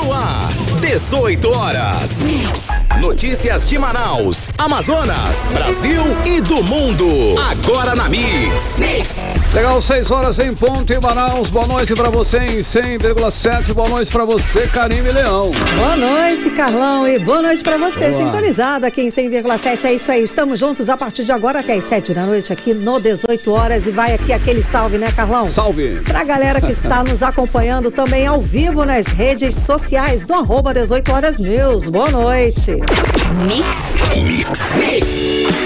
No ar, 18 horas. Notícias de Manaus, Amazonas, Brasil e do mundo. Agora na Mix. Legal, 6 horas em ponto em Manaus. Boa noite pra você em 100,7. Boa noite pra você, Karime Leão. Boa noite, Carlão. E boa noite pra você, sintonizado aqui em 100,7. É isso aí, estamos juntos a partir de agora até as 7 da noite aqui no 18 horas. E vai aqui aquele salve, né, Carlão? Salve. Pra galera que está nos acompanhando também ao vivo nas redes sociais do @18horas news. Boa noite.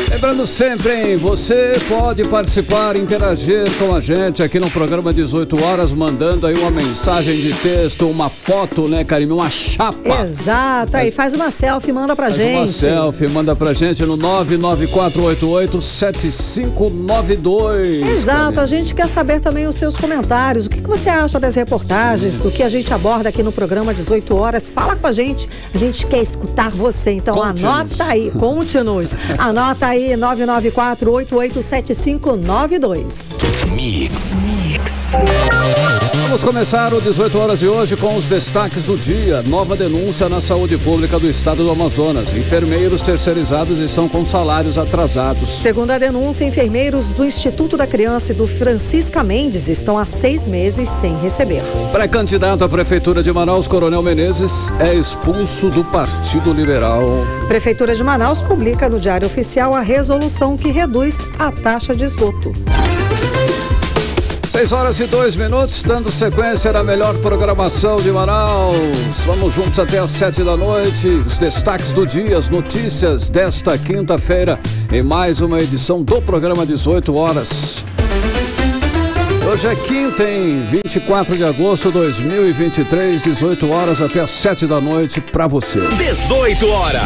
Lembrando sempre, hein, você pode participar, interagir com a gente aqui no programa 18 horas, mandando aí uma mensagem de texto, uma foto, né, Karime, uma chapa. Exato, aí faz uma selfie, manda pra gente. Uma selfie, manda pra gente no 994887592. Exato, Karime. a gente quer saber também os seus comentários, o que você acha das reportagens, do que a gente aborda aqui no programa 18 horas, fala com a gente quer escutar você, então anota aí, conte-nos, anota aí 994887592. Vamos começar o 18 horas de hoje com os destaques do dia. Nova denúncia na saúde pública do estado do Amazonas. Enfermeiros terceirizados estão com salários atrasados. Segundo a denúncia, enfermeiros do Instituto da Criança e do Francisca Mendes estão há 6 meses sem receber. Pré-candidato à Prefeitura de Manaus, Coronel Menezes, é expulso do Partido Liberal. Prefeitura de Manaus publica no Diário Oficial a resolução que reduz a taxa de esgoto. 6 horas e 2 minutos, dando sequência na melhor programação de Manaus. Vamos juntos até às 7 da noite. Os destaques do dia, as notícias desta quinta-feira, em mais uma edição do programa 18 horas. Hoje é quinta, hein? 24 de agosto de 2023, 18 horas até às 7 da noite para você. 18 horas.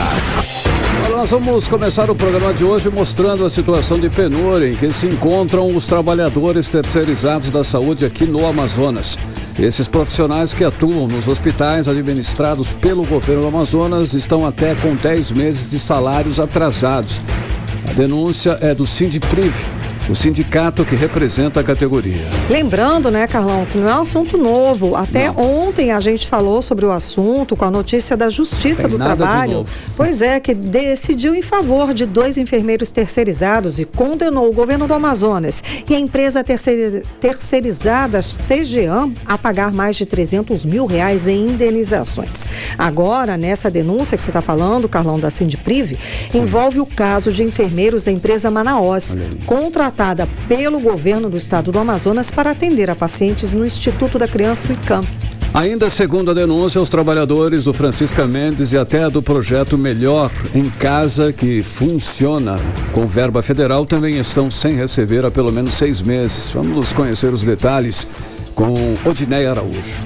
Nós vamos começar o programa de hoje mostrando a situação de penúria em que se encontram os trabalhadores terceirizados da saúde aqui no Amazonas. Esses profissionais que atuam nos hospitais administrados pelo governo do Amazonas estão até com 10 meses de salários atrasados. A denúncia é do Sindipriv, o sindicato que representa a categoria. Lembrando, né, Carlão, que não é um assunto novo. Até ontem a gente falou sobre o assunto com a notícia da Justiça do Trabalho. Pois é, que decidiu em favor de 2 enfermeiros terceirizados e condenou o governo do Amazonas e a empresa terceirizada CGEAM a pagar mais de R$300 mil em indenizações. Agora, nessa denúncia que você está falando, Carlão, da Sindipriv, envolve o caso de enfermeiros da empresa Manaus, contratada pelo governo do estado do Amazonas para atender a pacientes no Instituto da Criança e ICAM. Ainda segundo a denúncia, os trabalhadores do Francisca Mendes e até do projeto Melhor em Casa, que funciona com verba federal, também estão sem receber há pelo menos 6 meses. Vamos conhecer os detalhes com Odineia Araújo.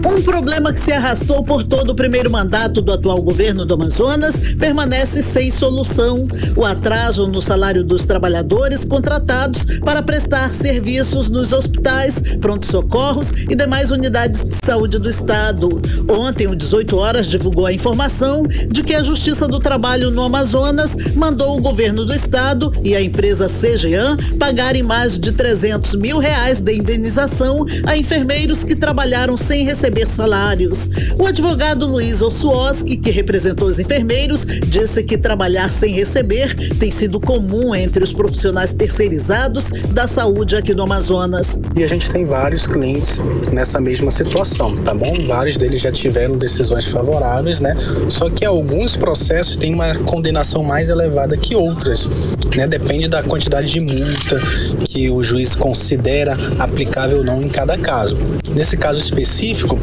Um problema que se arrastou por todo o primeiro mandato do atual governo do Amazonas permanece sem solução. O atraso no salário dos trabalhadores contratados para prestar serviços nos hospitais, pronto-socorros e demais unidades de saúde do estado. Ontem, o 18 horas divulgou a informação de que a Justiça do Trabalho no Amazonas mandou o governo do estado e a empresa CGEAM pagarem mais de R$300 mil de indenização a enfermeiros que trabalharam sem receber salários. O advogado Luiz Ossuoski, que representou os enfermeiros, disse que trabalhar sem receber tem sido comum entre os profissionais terceirizados da saúde aqui no Amazonas. E a gente tem vários clientes nessa mesma situação, tá bom? Vários deles já tiveram decisões favoráveis, né? Só que alguns processos têm uma condenação mais elevada que outras, né? Depende da quantidade de multa que o juiz considera aplicável ou não em cada caso. Nesse caso específico,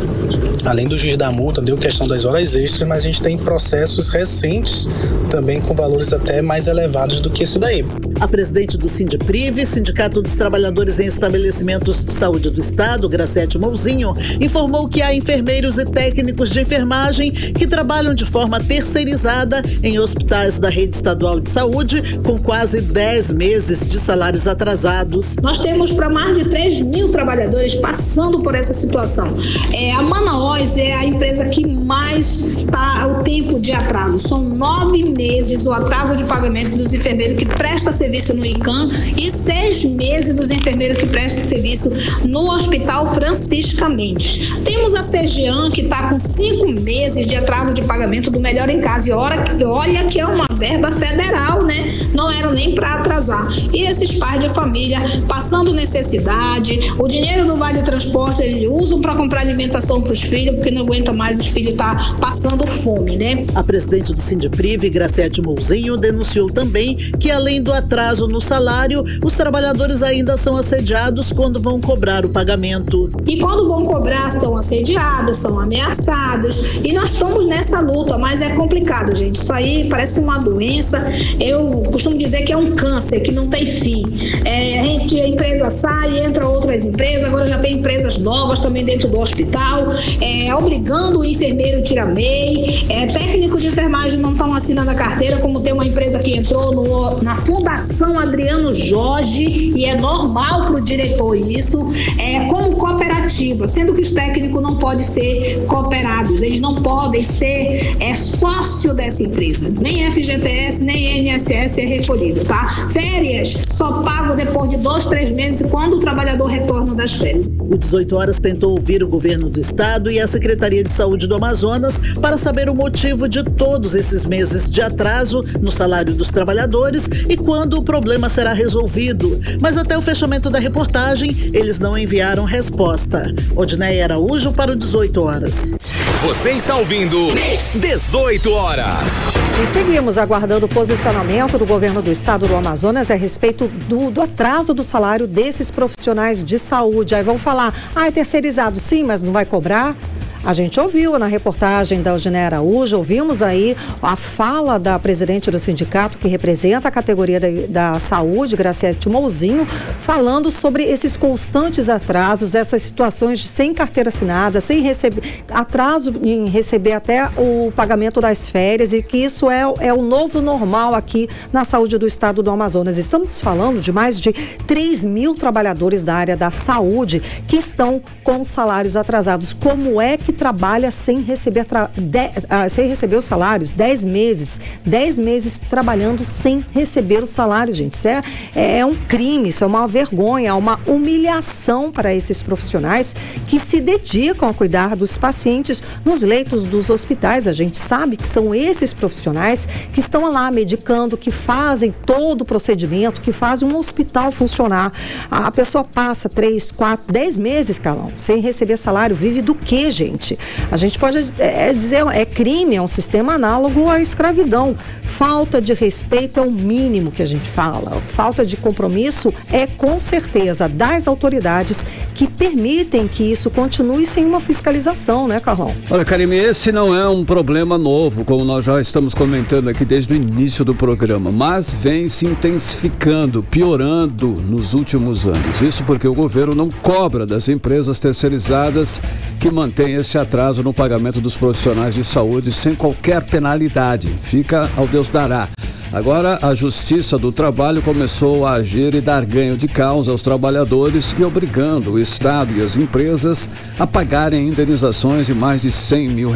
além do juiz da multa, deu questão das horas extras, mas a gente tem processos recentes também com valores até mais elevados do que esse daí. A presidente do Sindipriv, Sindicato dos Trabalhadores em Estabelecimentos de Saúde do Estado, Graciete Mouzinho, informou que há enfermeiros e técnicos de enfermagem que trabalham de forma terceirizada em hospitais da rede estadual de saúde com quase 10 meses de salários atrasados. Nós temos para mais de 3 mil trabalhadores passando por essa situação. A A Manaus é a empresa que mais está o tempo de atraso. São 9 meses o atraso de pagamento dos enfermeiros que prestam serviço no ICAM e 6 meses dos enfermeiros que prestam serviço no Hospital Francisca Mendes. Temos a CGEAN, que está com 5 meses de atraso de pagamento do Melhor em Casa. E olha que é uma verba federal, né? Não era nem para atrasar. E esses pais de família passando necessidade, o dinheiro do Vale Transporte eles usam para comprar alimentação para os filhos, porque não aguenta mais os filhos estar passando fome, né? A presidente do Sindipriv, Graciete Mouzinho, denunciou também que, além do atraso no salário, os trabalhadores ainda são assediados quando vão cobrar o pagamento. E quando vão cobrar, estão assediados, são ameaçados, e nós estamos nessa luta, mas é complicado, gente. Isso aí parece uma doença. Eu costumo dizer que é um câncer que não tem fim. A empresa sai, entra outras empresas, agora já tem empresas novas também dentro do hospital, obrigando o enfermeiro a tirar MEI, técnico de enfermagem não estão assinando a carteira, como tem uma empresa que entrou na Fundação Adriano Jorge, e é normal para o diretor isso, como cooperativa, sendo que os técnicos não podem ser cooperados, eles não podem ser sócio dessa empresa, nem FGTS, nem INSS é recolhido, tá? Férias só pago depois de 2, 3 meses, quando o trabalhador retorna das férias. O 18 Horas tentou ouvir o governo do estado e a Secretaria de Saúde do Amazonas para saber o motivo de todos esses meses de atraso no salário dos trabalhadores e quando o problema será resolvido. Mas até o fechamento da reportagem, eles não enviaram resposta. Odneia Araújo para o 18 Horas. Você está ouvindo 18 Horas. E seguimos aguardando o posicionamento do governo do estado do Amazonas a respeito do atraso do salário desses profissionais de saúde. Aí vão falar, é terceirizado, sim, mas não vai cobrar? A gente ouviu na reportagem da Odneia Araújo, ouvimos aí a fala da presidente do sindicato que representa a categoria da saúde, Graciete Mouzinho, falando sobre esses constantes atrasos, essas situações de sem carteira assinada, sem receber, atraso em receber até o pagamento das férias, e que isso é o novo normal aqui na saúde do estado do Amazonas. Estamos falando de mais de 3 mil trabalhadores da área da saúde que estão com salários atrasados. Como é que trabalha sem receber os salários? 10 meses trabalhando sem receber o salário, gente. Isso é um crime, isso é uma vergonha, é uma humilhação para esses profissionais que se dedicam a cuidar dos pacientes nos leitos dos hospitais. A gente sabe que são esses profissionais que estão lá medicando, que fazem todo o procedimento, que fazem um hospital funcionar. A pessoa passa 3, 4, 10 meses, Carlão, sem receber salário. Vive do quê, gente? A gente pode dizer, é crime, é um sistema análogo à escravidão. Falta de respeito é o mínimo que a gente fala. Falta de compromisso é, com certeza, das autoridades que permitem que isso continue sem uma fiscalização, né, Carlão? Olha, Karime, esse não é um problema novo, como nós já estamos comentando aqui desde o início do programa, mas vem se intensificando, piorando nos últimos anos. Isso porque o governo não cobra das empresas terceirizadas que mantêm esse atraso no pagamento dos profissionais de saúde sem qualquer penalidade. Fica ao Deus dará. Agora, a Justiça do Trabalho começou a agir e dar ganho de causa aos trabalhadores e obrigando o Estado e as empresas a pagarem indenizações de mais de R$100 mil.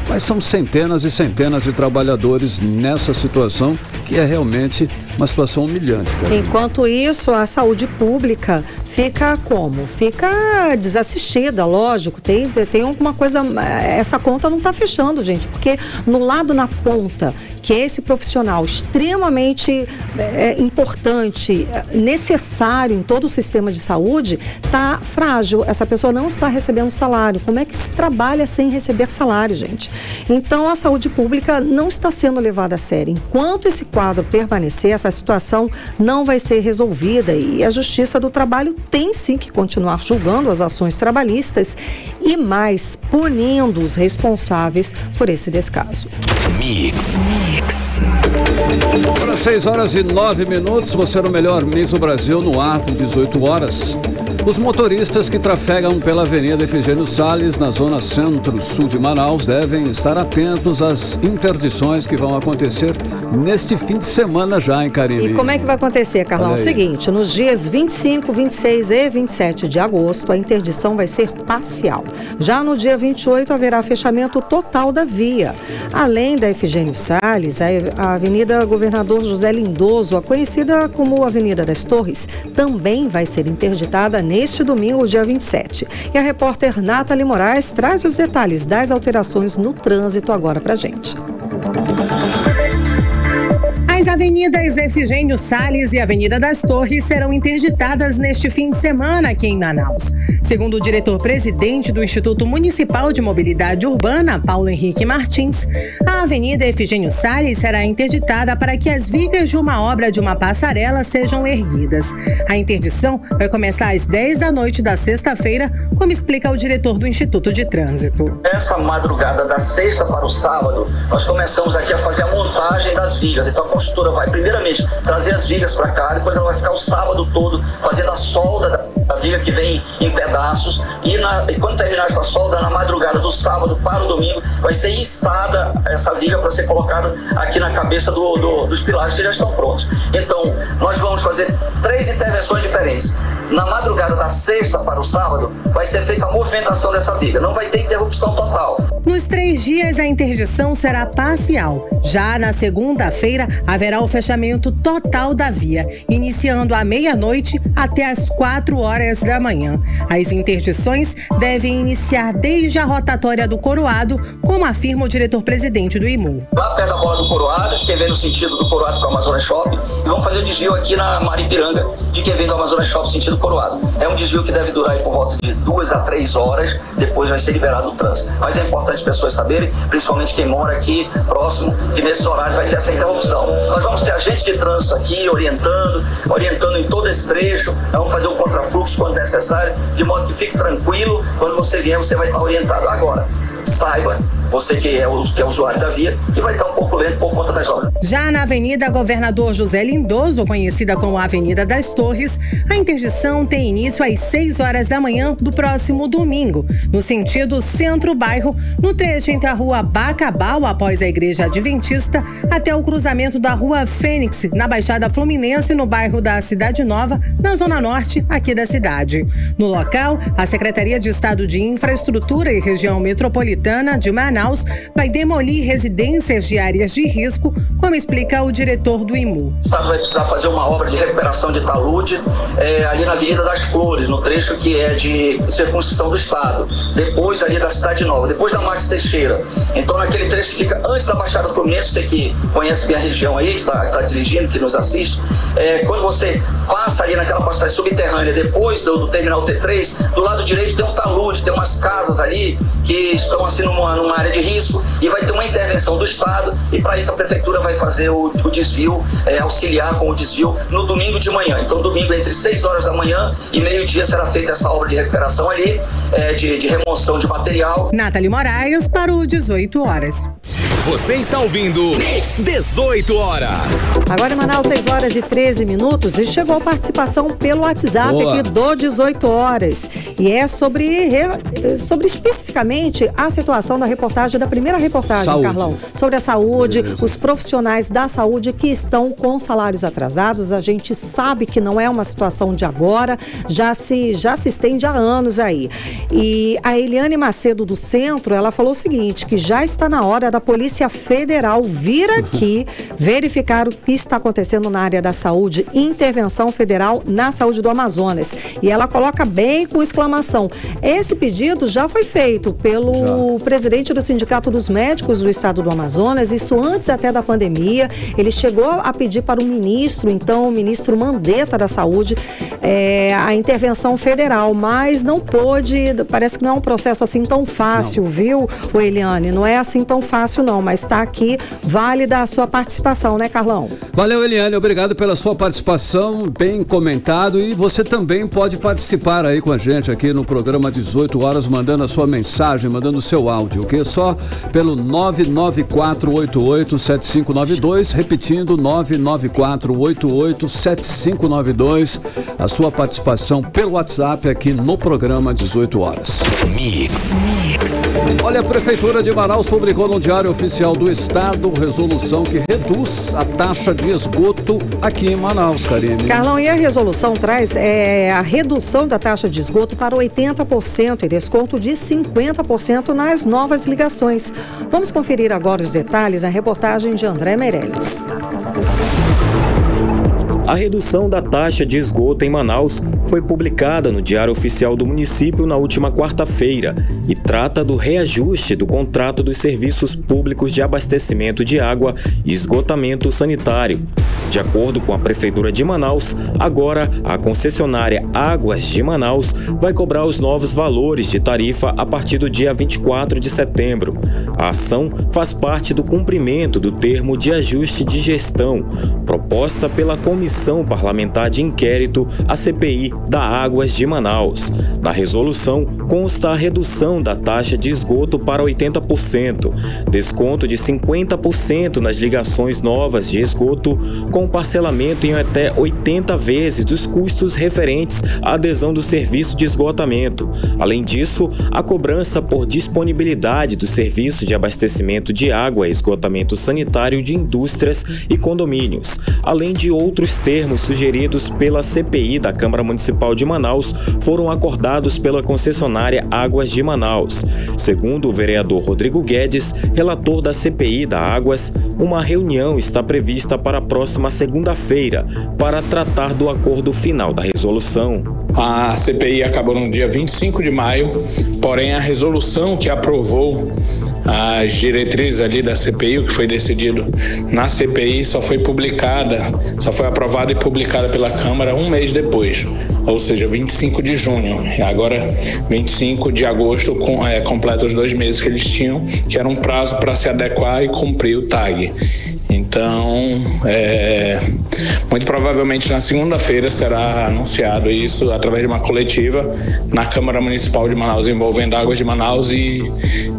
Mas são centenas e centenas de trabalhadores nessa situação, que é realmente uma situação humilhante. Enquanto isso, a saúde pública fica como? Fica desassistida, lógico. Tem alguma coisa, essa conta não está fechando, gente, porque no lado, na ponta, que é esse profissional extremamente importante, necessário em todo o sistema de saúde, está frágil. Essa pessoa não está recebendo salário. Como é que se trabalha sem receber salário, gente? Então, a saúde pública não está sendo levada a sério. Enquanto esse quadro permanecer, essa situação não vai ser resolvida, e a Justiça do Trabalho tem sim que continuar julgando as ações trabalhistas e mais punindo os responsáveis por esse descaso. Agora 6 horas e 9 minutos, você no melhor Mix do Brasil no ar por 18 horas. Os motoristas que trafegam pela Avenida Efigênio Salles, na zona centro-sul de Manaus, devem estar atentos às interdições que vão acontecer neste fim de semana já, hein, Karine? E como é que vai acontecer, Carlão? O seguinte, nos dias 25, 26 e 27 de agosto, a interdição vai ser parcial. Já no dia 28, haverá fechamento total da via. Além da Efigênio Salles, a Avenida Governador José Lindoso, a conhecida como Avenida das Torres, também vai ser interditada neste domingo, dia 27. E a repórter Nathalie Moraes traz os detalhes das alterações no trânsito agora pra gente. As avenidas Efigênio Salles e Avenida das Torres serão interditadas neste fim de semana aqui em Manaus. Segundo o diretor-presidente do Instituto Municipal de Mobilidade Urbana, Paulo Henrique Martins, a Avenida Efigênio Salles será interditada para que as vigas de uma obra de uma passarela sejam erguidas. A interdição vai começar às 10 da noite da sexta-feira, como explica o diretor do Instituto de Trânsito. Essa madrugada da sexta para o sábado, nós começamos aqui a fazer a montagem das vigas. Então a construtora vai primeiramente trazer as vigas para cá, depois ela vai ficar o sábado todo fazendo a solda da viga que vem em pedaços e quando terminar essa solda, na madrugada do sábado para o domingo, vai ser içada essa viga para ser colocada aqui na cabeça dos pilares que já estão prontos. Então, nós vamos fazer 3 intervenções diferentes. Na madrugada da sexta para o sábado, vai ser feita a movimentação dessa viga, não vai ter interrupção total. Nos 3 dias, a interdição será parcial. Já na segunda-feira, haverá o fechamento total da via, iniciando à meia-noite até às 4 horas da manhã. As interdições devem iniciar desde a rotatória do Coroado, como afirma o diretor-presidente do IMU. Lá perto da bola do Coroado, de quem vem no sentido do Coroado para o Amazonas Shopping, e vamos fazer o desvio aqui na Maripiranga, de quem vem do Amazonas Shopping sentido Coroado. É um desvio que deve durar aí por volta de 2 a 3 horas, depois vai ser liberado o trânsito. Mas é importante as pessoas saberem, principalmente quem mora aqui próximo, que nesse horário vai ter essa interrupção. Nós vamos ter agentes de trânsito aqui orientando em todo esse trecho, vamos fazer um contrafluxo quando necessário, de modo que fique tranquilo, quando você vier você vai estar orientado. Agora, saiba, você que é usuário da via, que vai estar um pouco lento por conta das obras. Já na Avenida Governador José Lindoso, conhecida como Avenida das Torres, a interdição tem início às 6 horas da manhã do próximo domingo, no sentido centro-bairro, no trecho entre a rua Bacabal, após a Igreja Adventista, até o cruzamento da rua Fênix, na Baixada Fluminense, no bairro da Cidade Nova, na zona norte aqui da cidade. No local, a Secretaria de Estado de Infraestrutura e Região Metropolitana de Manaus vai demolir residências de áreas de risco, como explica o diretor do IMU. O Estado vai precisar fazer uma obra de recuperação de talude ali na Avenida das Flores, no trecho que é de circunscrição do Estado, depois ali da Cidade Nova, depois da Max Teixeira. Então, naquele trecho que fica antes da Baixada Fluminense, você que conhece bem a região aí, que está dirigindo, que nos assiste, quando você passa ali naquela passagem subterrânea, depois do terminal T3, do lado direito tem um talude, tem umas casas ali que estão assim numa área de risco e vai ter uma intervenção do Estado e para isso a Prefeitura vai fazer o desvio, auxiliar com o desvio no domingo de manhã. Então domingo entre 6 horas da manhã e meio-dia será feita essa obra de recuperação ali, de remoção de material. Nathalie Moraes para o 18 horas. Você está ouvindo 18 horas. Agora em Manaus, 6 horas e 13 minutos e chegou a participação pelo WhatsApp aqui do 18 horas. E é sobre especificamente a situação da reportagem, da primeira reportagem, saúde. Carlão, sobre a saúde, os profissionais da saúde que estão com salários atrasados. A gente sabe que não é uma situação de agora, já se estende há anos aí. E a Eliane Macedo do Centro, ela falou o seguinte, que já está na hora da Polícia Federal vir aqui verificar o que está acontecendo na área da saúde, intervenção federal na saúde do Amazonas. E ela coloca bem com exclamação. Esse pedido já foi feito pelo presidente do Sindicato dos Médicos do Estado do Amazonas, isso antes até da pandemia. Ele chegou a pedir para o ministro, então o ministro Mandetta da Saúde, a intervenção federal, mas não pôde, parece que não é um processo assim tão fácil, viu, Eliane? Não é assim tão fácil não, mas está aqui, válida a sua participação, né, Carlão? Valeu, Eliane, obrigado pela sua participação, bem comentado, e você também pode participar aí com a gente aqui no programa 18 horas, mandando a sua mensagem, mandando o seu áudio, ok? Só pelo 994887592, repetindo 994887592, a sua participação pelo WhatsApp aqui no programa 18 horas. Olha, a Prefeitura de Manaus publicou no Diário Oficial do Estado resolução que reduz a taxa de esgoto aqui em Manaus, Karine. Carlão, e a resolução traz a redução da taxa de esgoto para 80% e desconto de 50% nas novas ligações. Vamos conferir agora os detalhes na reportagem de André Meirelles. A redução da taxa de esgoto em Manaus foi publicada no Diário Oficial do município na última quarta-feira e trata do reajuste do contrato dos serviços públicos de abastecimento de água e esgotamento sanitário. De acordo com a Prefeitura de Manaus, agora a concessionária Águas de Manaus vai cobrar os novos valores de tarifa a partir do dia 24 de setembro. A ação faz parte do cumprimento do termo de ajuste de gestão, proposta pela Comissão Parlamentar de Inquérito, a CPI da Águas de Manaus. Na resolução consta a redução da taxa de esgoto para 80%, desconto de 50% nas ligações novas de esgoto, com parcelamento em até 80 vezes dos custos referentes à adesão do serviço de esgotamento. Além disso, a cobrança por disponibilidade do serviço de abastecimento de água e esgotamento sanitário de indústrias e condomínios, além de outros termos sugeridos pela CPI da Câmara Municipal de Manaus, foram acordados pela concessionária Águas de Manaus. Segundo o vereador Rodrigo Guedes, relator da CPI da Águas, uma reunião está prevista para a próxima segunda-feira para tratar do acordo final da resolução. A CPI acabou no dia 25 de maio, porém a resolução que aprovou as diretrizes ali da CPI, o que foi decidido na CPI, só foi aprovada e publicada pela Câmara um mês depois, ou seja, 25 de junho. E agora, 25 de agosto, completa os 2 meses que eles tinham, que era um prazo para se adequar e cumprir o TAG. Então, muito provavelmente na segunda-feira será anunciado isso através de uma coletiva na Câmara Municipal de Manaus, envolvendo Águas de Manaus e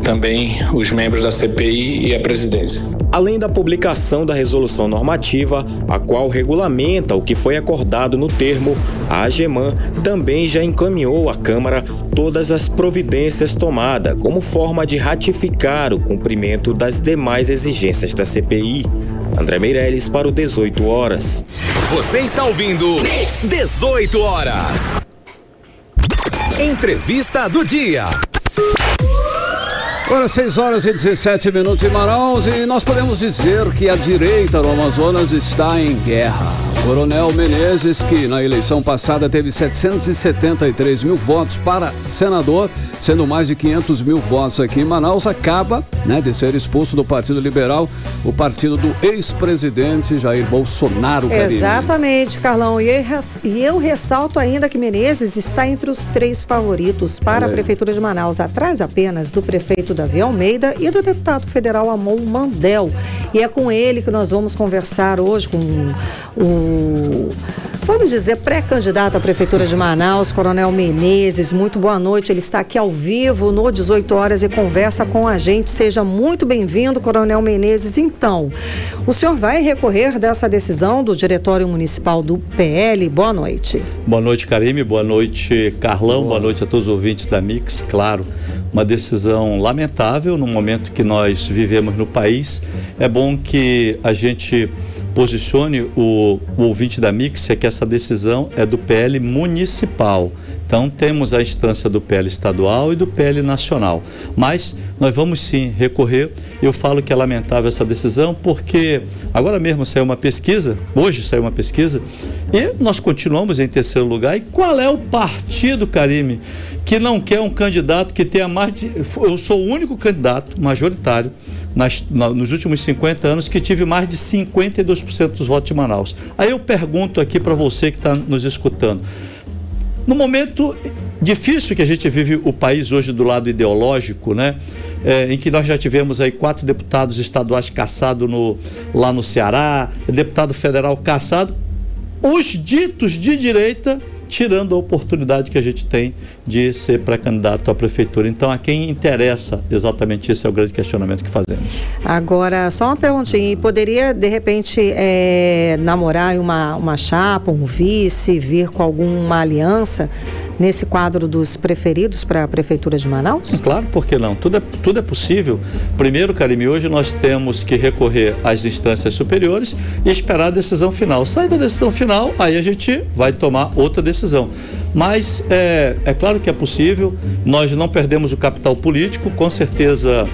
também os membros da CPI e a presidência. Além da publicação da resolução normativa, a qual regulamenta o que foi acordado no termo, a AGEMAN também já encaminhou à Câmara todas as providências tomadas como forma de ratificar o cumprimento das demais exigências da CPI. André Meirelles para o 18 horas. Você está ouvindo 18 horas. Entrevista do dia. Agora 6 horas e 17 minutos em Manaus e nós podemos dizer que a direita do Amazonas está em guerra. Coronel Menezes, que na eleição passada teve 773 mil votos para senador, sendo mais de 500 mil votos aqui em Manaus, acaba de ser expulso do Partido Liberal, o partido do ex-presidente Jair Bolsonaro. Exatamente, Carlão. E eu ressalto ainda que Menezes está entre os 3 favoritos para a Prefeitura de Manaus, atrás apenas do prefeito Davi Almeida e do deputado federal Amon Mandel. E é com ele que nós vamos conversar hoje, com vamos dizer, pré-candidato à Prefeitura de Manaus, Coronel Menezes. Muito boa noite, ele está aqui ao vivo no 18 horas e conversa com a gente. Seja muito bem-vindo, Coronel Menezes. Então, o senhor vai recorrer dessa decisão do Diretório Municipal do PL? Boa noite. Boa noite, Karime. Boa noite, Carlão. Boa noite a todos os ouvintes da Mix. Claro, uma decisão lamentável no momento que nós vivemos no país. É bom que a gente posicione o ouvinte da Mix, é que essa decisão é do PL municipal. Então temos a instância do PL estadual e do PL nacional. Mas nós vamos sim recorrer. Eu falo que é lamentável essa decisão porque agora mesmo saiu uma pesquisa, hoje saiu uma pesquisa, e nós continuamos em terceiro lugar. E qual é o partido, Karime, que não quer um candidato que tenha mais de... Eu sou o único candidato majoritário nos últimos 50 anos que tive mais de 52% dos votos de Manaus. Aí eu pergunto aqui para você que está nos escutando, no momento difícil que a gente vive o país hoje do lado ideológico, né? Em que nós já tivemos aí 4 deputados estaduais caçados lá no Ceará, deputado federal caçado, os ditos de direita tirando a oportunidade que a gente tem de ser pré-candidato à prefeitura. Então, a quem interessa exatamente esse é o grande questionamento que fazemos. Agora, só uma perguntinha, poderia de repente namorar uma chapa, um vice, vir com alguma aliança nesse quadro dos preferidos para a Prefeitura de Manaus? Claro, por que não? Tudo é possível. Primeiro, Karime, hoje nós temos que recorrer às instâncias superiores e esperar a decisão final. Sai da decisão final, aí a gente vai tomar outra decisão. Mas é claro que é possível, nós não perdemos o capital político, com certeza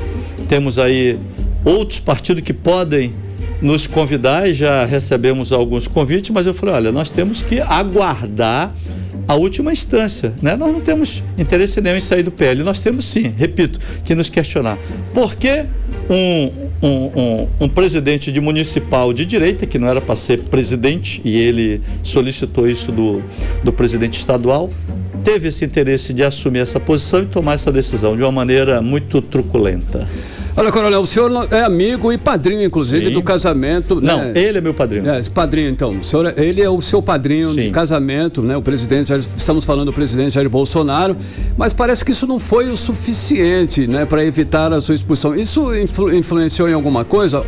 temos aí outros partidos que podem nos convidar e já recebemos alguns convites, mas eu falei, olha, nós temos que aguardar a última instância, né? Nós não temos interesse nenhum em sair do PL, nós temos sim, repito, que nos questionar. Por que um presidente de municipal de direita, que não era para ser presidente, e ele solicitou isso do presidente estadual, teve esse interesse de assumir essa posição e tomar essa decisão de uma maneira muito truculenta? Olha, Coronel, o senhor é amigo e padrinho, inclusive, do casamento. Não, né? Ele é meu padrinho. Esse padrinho, então. Ele é o seu padrinho de casamento, né? O presidente, estamos falando do presidente Jair Bolsonaro, mas parece que isso não foi o suficiente, né, para evitar a sua expulsão. Isso influenciou em alguma coisa?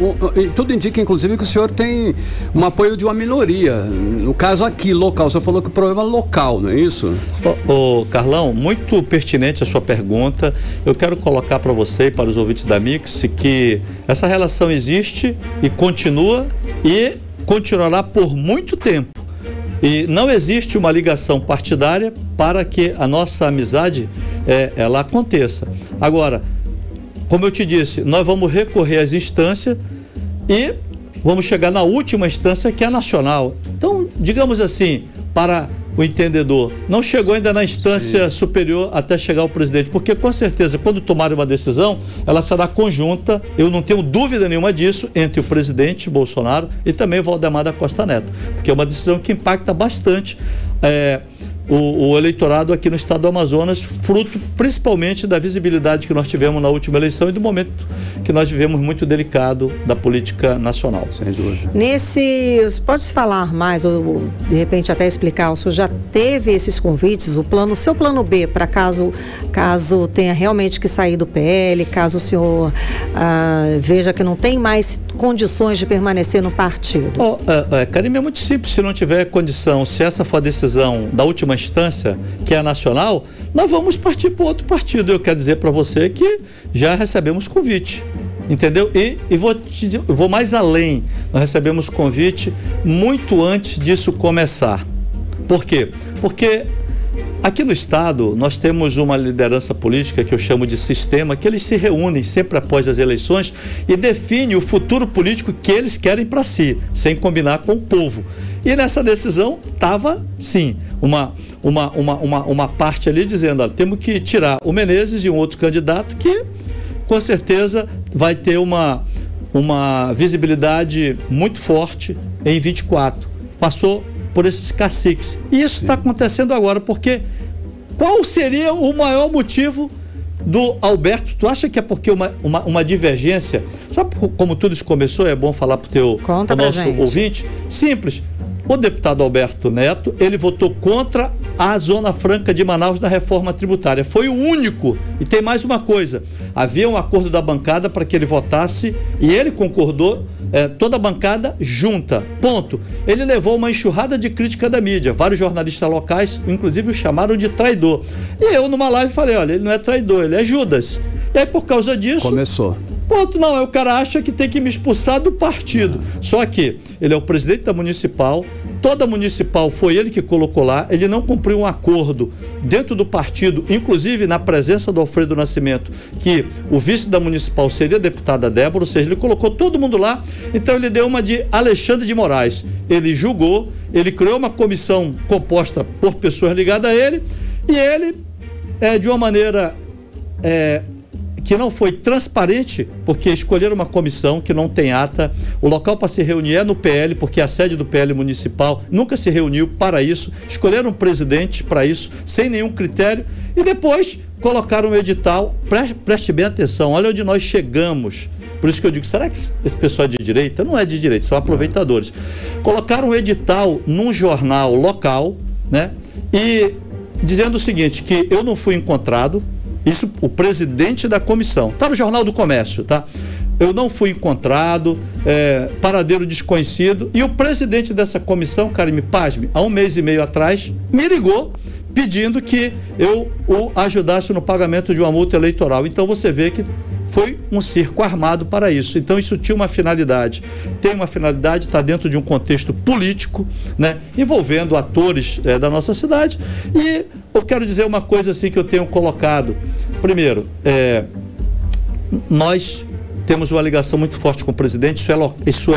Tudo indica, inclusive, que o senhor tem um apoio de uma minoria. No caso aqui, local. O senhor falou que o problema é local, não é isso? Carlão, muito pertinente a sua pergunta. Eu quero colocar para você e para os ouvintes da Mix que essa relação existe e continua e continuará por muito tempo. E não existe uma ligação partidária para que a nossa amizade ela aconteça. Agora, como eu te disse, nós vamos recorrer às instâncias e vamos chegar na última instância, que é a nacional. Então, digamos assim, para o entendedor, não chegou ainda na instância superior até chegar ao presidente, porque com certeza, quando tomarem uma decisão, ela será conjunta, eu não tenho dúvida nenhuma disso, entre o presidente Bolsonaro e também o Valdemar da Costa Neto, porque é uma decisão que impacta bastante o eleitorado aqui no estado do Amazonas, fruto principalmente da visibilidade que nós tivemos na última eleição e do momento que nós vivemos muito delicado da política nacional. Sem dúvida. Pode-se falar mais, ou de repente até explicar, o senhor já teve esses convites, o seu plano B, para caso tenha realmente que sair do PL, caso o senhor veja que não tem mais condições de permanecer no partido? Karime, é muito simples. Se não tiver condição, se essa for a decisão da última instância, que é a nacional, nós vamos partir para outro partido. Eu quero dizer para você que já recebemos convite, entendeu? E vou mais além. Nós recebemos convite muito antes disso começar. Por quê? Porque aqui no estado nós temos uma liderança política que eu chamo de sistema, que eles se reúnem sempre após as eleições e definem o futuro político que eles querem para si, sem combinar com o povo. E nessa decisão estava, sim, uma parte ali dizendo, ó, temos que tirar o Menezes e um outro candidato que com certeza vai ter uma visibilidade muito forte em 24. Passou por esses caciques. E isso está acontecendo agora, porque qual seria o maior motivo do Alberto? Tu acha que é porque uma divergência? Sabe como tudo isso começou? É bom falar para o nosso ouvinte? Simples. O deputado Alberto Neto, ele votou contra a Zona Franca de Manaus na reforma tributária. Foi o único. E tem mais uma coisa. Havia um acordo da bancada para que ele votasse e ele concordou, toda a bancada junta. Ponto. Ele levou uma enxurrada de crítica da mídia. Vários jornalistas locais, inclusive, o chamaram de traidor. E eu, numa live, falei, olha, ele não é traidor, ele é Judas. E aí, por causa disso... Começou. Ponto, não, o cara acha que tem que me expulsar do partido. Só que ele é o presidente da municipal, toda municipal foi ele que colocou lá, ele não cumpriu um acordo dentro do partido, inclusive na presença do Alfredo Nascimento, que o vice da municipal seria a deputada Débora, ou seja, ele colocou todo mundo lá, então ele deu uma de Alexandre de Moraes. Ele julgou, ele criou uma comissão composta por pessoas ligadas a ele, e ele, de uma maneira... que não foi transparente, porque escolheram uma comissão que não tem ata, o local para se reunir é no PL, porque a sede do PL municipal nunca se reuniu para isso, escolheram um presidente para isso, sem nenhum critério, e depois colocaram um edital. Preste bem atenção, olha onde nós chegamos. Por isso que eu digo, será que esse pessoal é de direita? Não é de direita, são aproveitadores. Colocaram um edital num jornal local, né? E dizendo o seguinte, que eu não fui encontrado, isso o presidente da comissão, está no Jornal do Comércio, tá? Eu não fui encontrado, paradeiro desconhecido, e o presidente dessa comissão, Carime, pasme, há 1 mês e meio atrás, me ligou pedindo que eu o ajudasse no pagamento de uma multa eleitoral. Então você vê que foi um circo armado para isso. Então isso tinha uma finalidade, tem uma finalidade, está dentro de um contexto político, né, envolvendo atores da nossa cidade. E eu quero dizer uma coisa assim que eu tenho colocado. Primeiro, nós temos uma ligação muito forte com o presidente, isso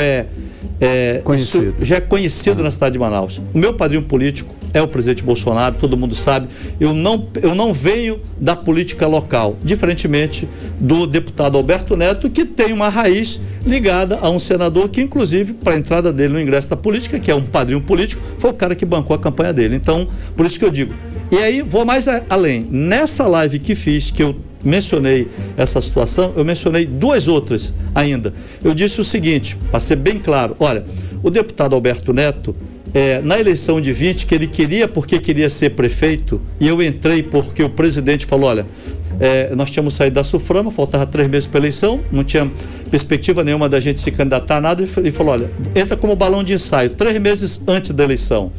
já é conhecido na cidade de Manaus. O meu padrinho político é o presidente Bolsonaro, todo mundo sabe. Eu não venho da política local, diferentemente do deputado Alberto Neto, que tem uma raiz ligada a um senador que, inclusive, para a entrada dele no ingresso da política, que é um padrinho político, foi o cara que bancou a campanha dele. Então, por isso que eu digo. E aí, vou mais além. Nessa live que fiz, que eu mencionei essa situação, eu mencionei 2 outras ainda. Eu disse o seguinte, para ser bem claro, olha, o deputado Alberto Neto, na eleição de 20, que ele queria porque queria ser prefeito, e eu entrei porque o presidente falou, olha, nós tínhamos saído da Suframa, faltava 3 meses para a eleição, não tinha perspectiva nenhuma da gente se candidatar a nada, e falou, olha, entra como balão de ensaio, 3 meses antes da eleição.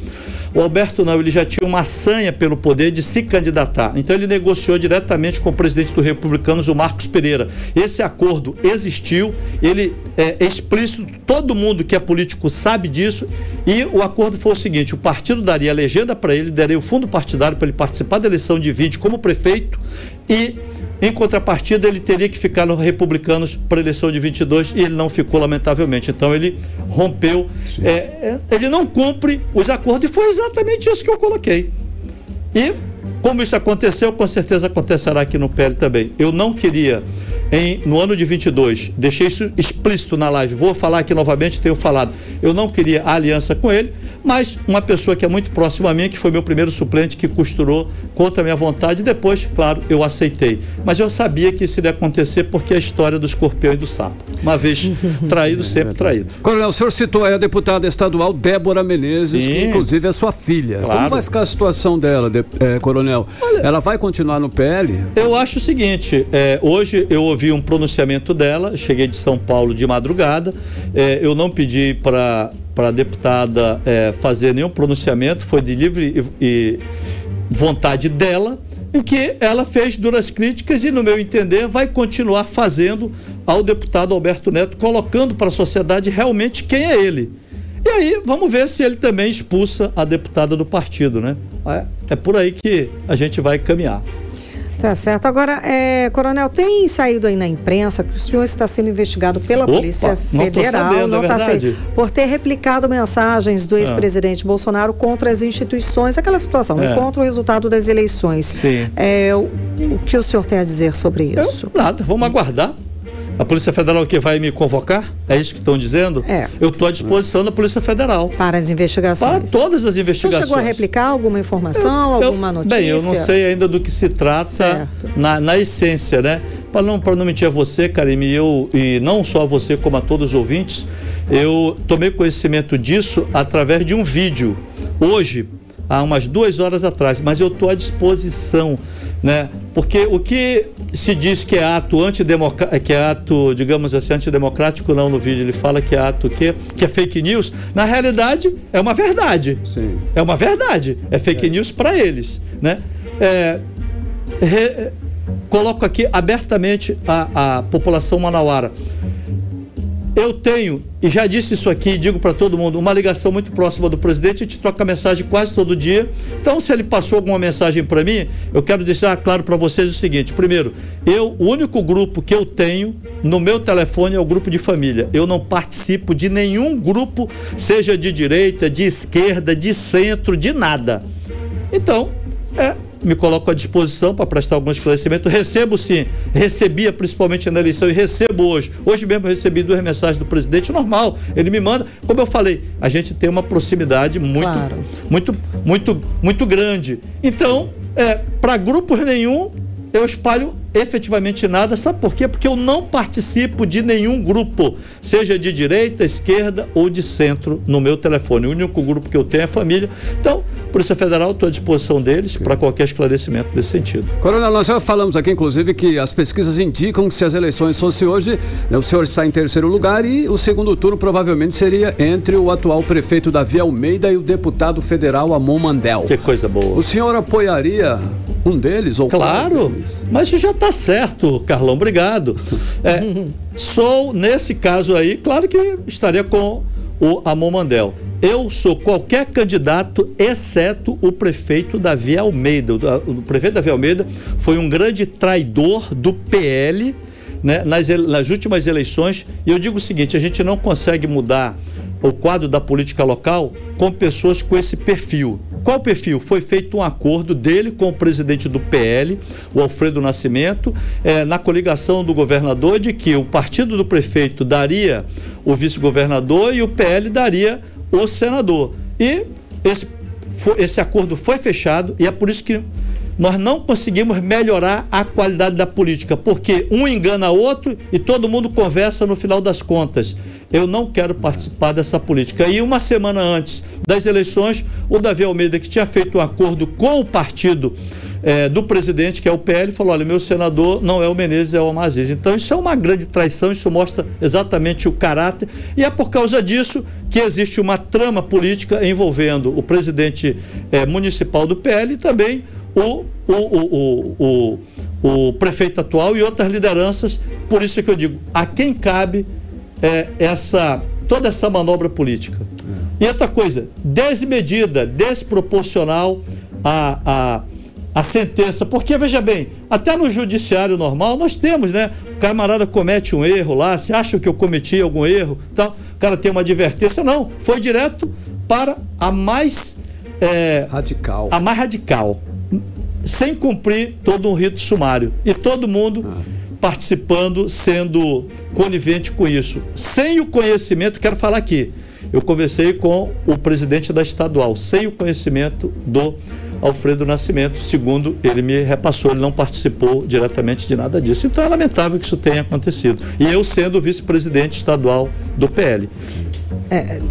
O Alberto não, ele já tinha uma sanha pelo poder de se candidatar. Então ele negociou diretamente com o presidente do Republicanos, o Marcos Pereira. Esse acordo existiu, ele é explícito, todo mundo que é político sabe disso, e o acordo foi o seguinte, o partido daria a legenda para ele, daria o fundo partidário para ele participar da eleição de 20 como prefeito, e em contrapartida ele teria que ficar no Republicanos para a eleição de 22, e ele não ficou, lamentavelmente. Então ele rompeu, ele não cumpre os acordos, e foi exatamente isso que eu coloquei. E como isso aconteceu, com certeza acontecerá aqui no PL também. Eu não queria, no ano de 22, deixei isso explícito na live, vou falar aqui novamente, tenho falado, eu não queria a aliança com ele, mas uma pessoa que é muito próxima a mim, que foi meu primeiro suplente, que costurou contra a minha vontade, e depois, claro, eu aceitei. Mas eu sabia que isso iria acontecer, porque é a história do escorpião e do sapo. Uma vez traído, sempre traído. Coronel, o senhor citou aí a deputada estadual Débora Menezes, Sim, que inclusive é sua filha. Claro. Como vai ficar a situação dela, coronel? Olha, ela vai continuar no PL? Eu acho o seguinte, hoje eu ouvi um pronunciamento dela, cheguei de São Paulo de madrugada, eu não pedi para a deputada fazer nenhum pronunciamento, foi de livre e vontade dela, em que ela fez duras críticas e, no meu entender, vai continuar fazendo ao deputado Alberto Neto, colocando para a sociedade realmente quem é ele. E aí, vamos ver se ele também expulsa a deputada do partido, né? É por aí que a gente vai caminhar. Tá certo. Agora, coronel, tem saído aí na imprensa que o senhor está sendo investigado pela Polícia Federal, não está sabendo, por ter replicado mensagens do ex-presidente Bolsonaro contra as instituições, aquela situação, e contra o resultado das eleições. Sim. O que o senhor tem a dizer sobre isso? Nada, vamos aguardar. A Polícia Federal que vai me convocar? É isso que estão dizendo? Eu estou à disposição da Polícia Federal. Para as investigações? Para todas as investigações. Você chegou a replicar alguma informação, alguma notícia? Bem, eu não sei ainda do que se trata na essência, né? Para não mentir a você, Carime, e não só a você, como a todos os ouvintes, eu tomei conhecimento disso através de um vídeo. Hoje, há umas 2 horas atrás, mas eu estou à disposição, né? Porque o que se diz que é ato antidemocrático, que é ato, digamos assim, antidemocrático, não, no vídeo ele fala que é ato que é fake news, na realidade é uma verdade. Sim. É uma verdade, é fake news para eles, né? Coloco aqui abertamente a população manauara. Eu tenho, e já disse isso aqui, digo para todo mundo, uma ligação muito próxima do presidente, a gente troca mensagem quase todo dia. Então, se ele passou alguma mensagem para mim, eu quero deixar claro para vocês o seguinte: primeiro, o único grupo que eu tenho no meu telefone é o grupo de família. Eu não participo de nenhum grupo, seja de direita, de esquerda, de centro, de nada. Então, me coloco à disposição para prestar algum esclarecimento. Recebo sim, recebia principalmente na eleição e recebo hoje. Hoje mesmo eu recebi 2 mensagens do presidente, normal. Ele me manda, como eu falei, a gente tem uma proximidade muito grande. Então, para grupos nenhum, eu espalho efetivamente nada. Sabe por quê? Porque eu não participo de nenhum grupo, seja de direita, esquerda ou de centro, no meu telefone. O único grupo que eu tenho é a família. Então, Polícia Federal, estou à disposição deles para qualquer esclarecimento nesse sentido. Coronel, nós já falamos aqui, inclusive, que as pesquisas indicam que se as eleições fossem hoje, o senhor está em terceiro lugar e o segundo turno provavelmente seria entre o atual prefeito Davi Almeida e o deputado federal Amon Mandel. Que coisa boa. O senhor apoiaria um deles? Ou claro, mas isso já está certo, Carlão, obrigado. Sou, nesse caso aí, claro que estaria com o Amon Mandel. Eu sou qualquer candidato, exceto o prefeito Davi Almeida. O prefeito Davi Almeida foi um grande traidor do PL, né, nas últimas eleições. E eu digo o seguinte, a gente não consegue mudar o quadro da política local com pessoas com esse perfil. Qual perfil? Foi feito um acordo dele com o presidente do PL, o Alfredo Nascimento, na coligação do governador, de que o partido do prefeito daria o vice-governador e o PL daria o senador. E esse acordo foi fechado e é por isso que nós não conseguimos melhorar a qualidade da política, porque um engana outro e todo mundo conversa no final das contas. Eu não quero participar dessa política. E uma semana antes das eleições, o Davi Almeida, que tinha feito um acordo com o partido do presidente, que é o PL, falou, olha, meu senador não é o Menezes, é o Amaziz. Então isso é uma grande traição, isso mostra exatamente o caráter, e é por causa disso que existe uma trama política envolvendo o presidente municipal do PL e também o prefeito atual e outras lideranças. Por isso que eu digo, a quem cabe toda essa manobra política. E outra coisa, desmedida, desproporcional a sentença, porque veja bem, até no judiciário normal nós temos, né? O camarada comete um erro lá, se acha que eu cometi algum erro, tal, o cara tem uma advertência, não, foi direto para a mais radical, sem cumprir todo um rito sumário, e todo mundo participando, sendo conivente com isso, sem o conhecimento. Quero falar aqui, eu conversei com o presidente da estadual, sem o conhecimento do Alfredo Nascimento, segundo ele me repassou, ele não participou diretamente de nada disso. Então é lamentável que isso tenha acontecido. E eu sendo vice-presidente estadual do PL.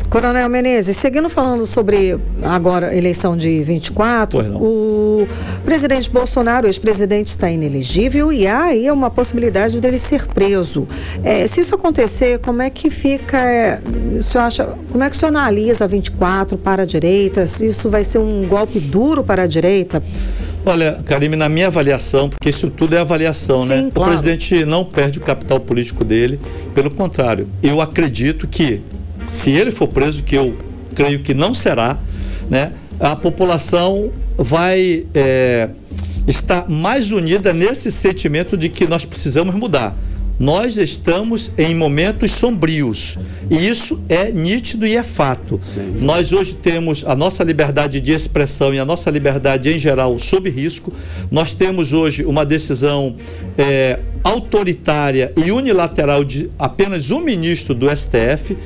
Coronel Menezes, seguindo falando sobre agora a eleição de 24, o presidente Bolsonaro, o ex-presidente, está inelegível e há aí uma possibilidade dele ser preso. Se isso acontecer, como é que fica, como é que o senhor analisa 24 para a direita? Se isso vai ser um golpe duro para a direita? Olha, Karime, na minha avaliação, porque isso tudo é avaliação, sim, né? Claro. O presidente não perde o capital político dele, pelo contrário, eu acredito que se ele for preso, que eu creio que não será, né, a população vai estar mais unida nesse sentimento de que nós precisamos mudar. Nós estamos em momentos sombrios e isso é nítido e é fato. Sim. Nós hoje temos a nossa liberdade de expressão e a nossa liberdade em geral sob risco. Nós temos hoje uma decisão autoritária e unilateral de apenas um ministro do STF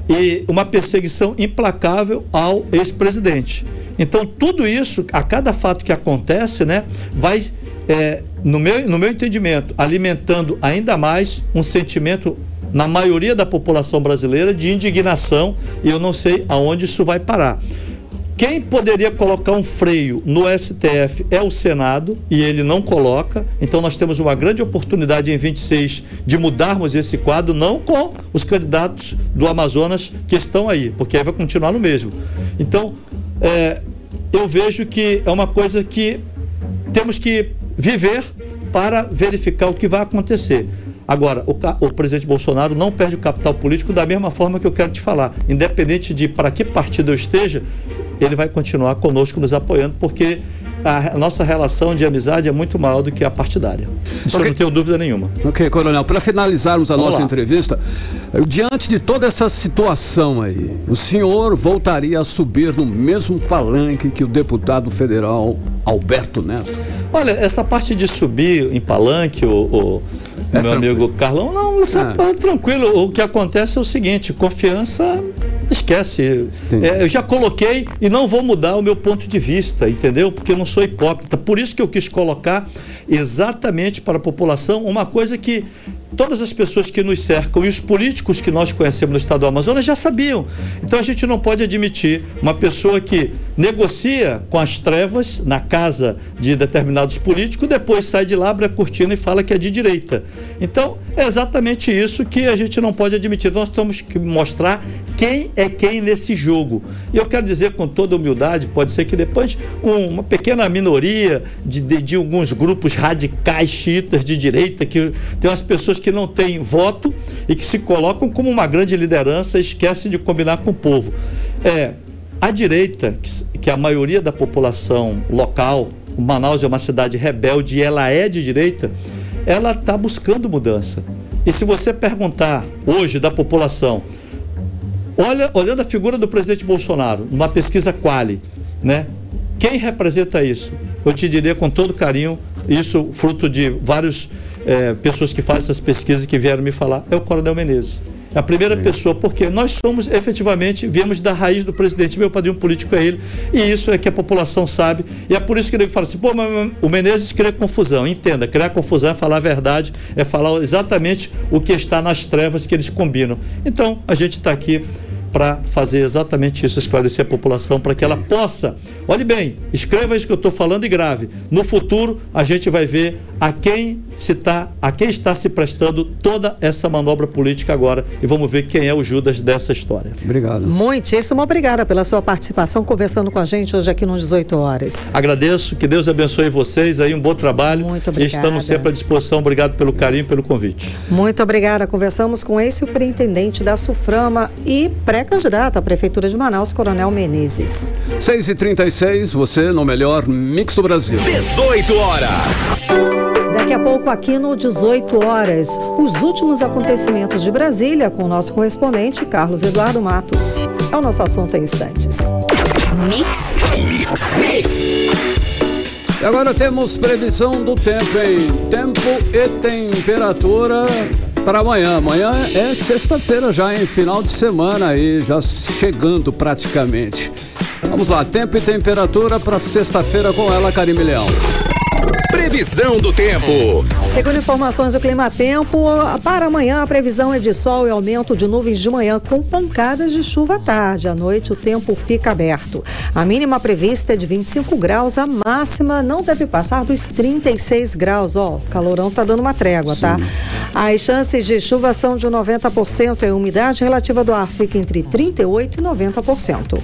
e uma perseguição implacável ao ex-presidente. Então tudo isso, a cada fato que acontece, né, vai, no meu entendimento, alimentando ainda mais um sentimento na maioria da população brasileira de indignação, e eu não sei aonde isso vai parar. Quem poderia colocar um freio no STF é o Senado, e ele não coloca. Então nós temos uma grande oportunidade em 26 de mudarmos esse quadro, não com os candidatos do Amazonas que estão aí, porque aí vai continuar no mesmo. Então eu vejo que é uma coisa que temos que viver para verificar o que vai acontecer. Agora, o presidente Bolsonaro não perde o capital político da mesma forma que eu quero te falar. Independente de para que partido eu esteja, ele vai continuar conosco, nos apoiando, porque a nossa relação de amizade é muito maior do que a partidária. Isso eu não tenho dúvida nenhuma. Ok, Coronel, para finalizarmos a nossa entrevista, diante de toda essa situação aí, o senhor voltaria a subir no mesmo palanque que o deputado federal Alberto Neto? Olha, essa parte de subir em palanque, meu amigo Carlão, não, isso é tranquilo. O que acontece é o seguinte, confiança, esquece. Eu já coloquei e não vou mudar o meu ponto de vista, entendeu? Porque eu não sou hipócrita. Por isso que eu quis colocar exatamente para a população uma coisa que todas as pessoas que nos cercam e os políticos que nós conhecemos no estado do Amazonas já sabiam. Então a gente não pode admitir uma pessoa que negocia com as trevas na casa de determinados políticos, depois sai de lá, abre a cortina e fala que é de direita. Então é exatamente isso que a gente não pode admitir. Nós temos que mostrar quem é quem nesse jogo. E eu quero dizer com toda humildade, pode ser que depois uma pequena minoria de alguns grupos radicais xiitas de direita, que tem umas pessoas que não têm voto e que se colocam como uma grande liderança e esquecem de combinar com o povo. A direita, que a maioria da população local, Manaus é uma cidade rebelde e ela é de direita, ela está buscando mudança. E se você perguntar hoje da população, olhando a figura do presidente Bolsonaro, numa pesquisa Quali, né? Quem representa isso? Eu te diria com todo carinho, isso fruto de várias pessoas que fazem essas pesquisas que vieram me falar, é o Coronel Menezes. É a primeira pessoa, porque nós somos, efetivamente, viemos da raiz do presidente, meu padrinho político é ele, e isso é que a população sabe, e é por isso que ele fala assim, pô, mas o Menezes cria confusão. Entenda, criar confusão é falar a verdade, é falar exatamente o que está nas trevas que eles combinam. Então, a gente está aqui para fazer exatamente isso, esclarecer a população, para que ela possa, olhe bem, escreva isso que eu estou falando e grave. No futuro, a gente vai ver a quem está se prestando toda essa manobra política agora, e vamos ver quem é o Judas dessa história. Obrigado. Muitíssimo obrigada pela sua participação, conversando com a gente hoje aqui no 18 horas. Agradeço, que Deus abençoe vocês aí, um bom trabalho. Muito obrigada. E estamos sempre à disposição. Obrigado pelo carinho e pelo convite. Muito obrigada. Conversamos com ex-superintendente da SUFRAMA e pré-candidato à Prefeitura de Manaus, Coronel Menezes. 6h36, você no melhor mix do Brasil. 18 horas. Daqui a pouco aqui no 18 horas, os últimos acontecimentos de Brasília com o nosso correspondente Carlos Eduardo Matos. É o nosso assunto em instantes. E agora temos previsão do tempo, hein? Tempo e temperatura para amanhã. Amanhã é sexta-feira já, em final de semana aí, já chegando praticamente. Vamos lá, tempo e temperatura para sexta-feira com ela, Karime Leão. Previsão do tempo. Segundo informações do Climatempo, para amanhã a previsão é de sol e aumento de nuvens de manhã com pancadas de chuva à tarde. À noite o tempo fica aberto. A mínima prevista é de 25 graus, a máxima não deve passar dos 36 graus. O calorão tá dando uma trégua, tá? As chances de chuva são de 90% e a umidade relativa do ar fica entre 38% e 90%.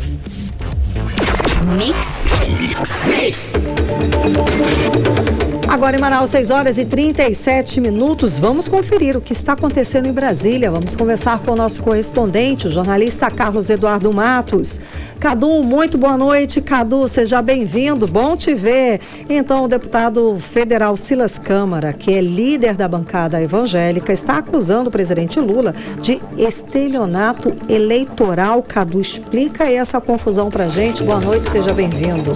Agora em Manaus, 6h37. Vamos conferir o que está acontecendo em Brasília. Vamos conversar com o nosso correspondente, o jornalista Carlos Eduardo Matos. Cadu, muito boa noite. Cadu, seja bem-vindo, bom te ver. Então, o deputado federal Silas Câmara, que é líder da bancada evangélica, está acusando o presidente Lula de estelionato eleitoral. Cadu, explica aí essa confusão pra gente. Boa noite, seja bem-vindo.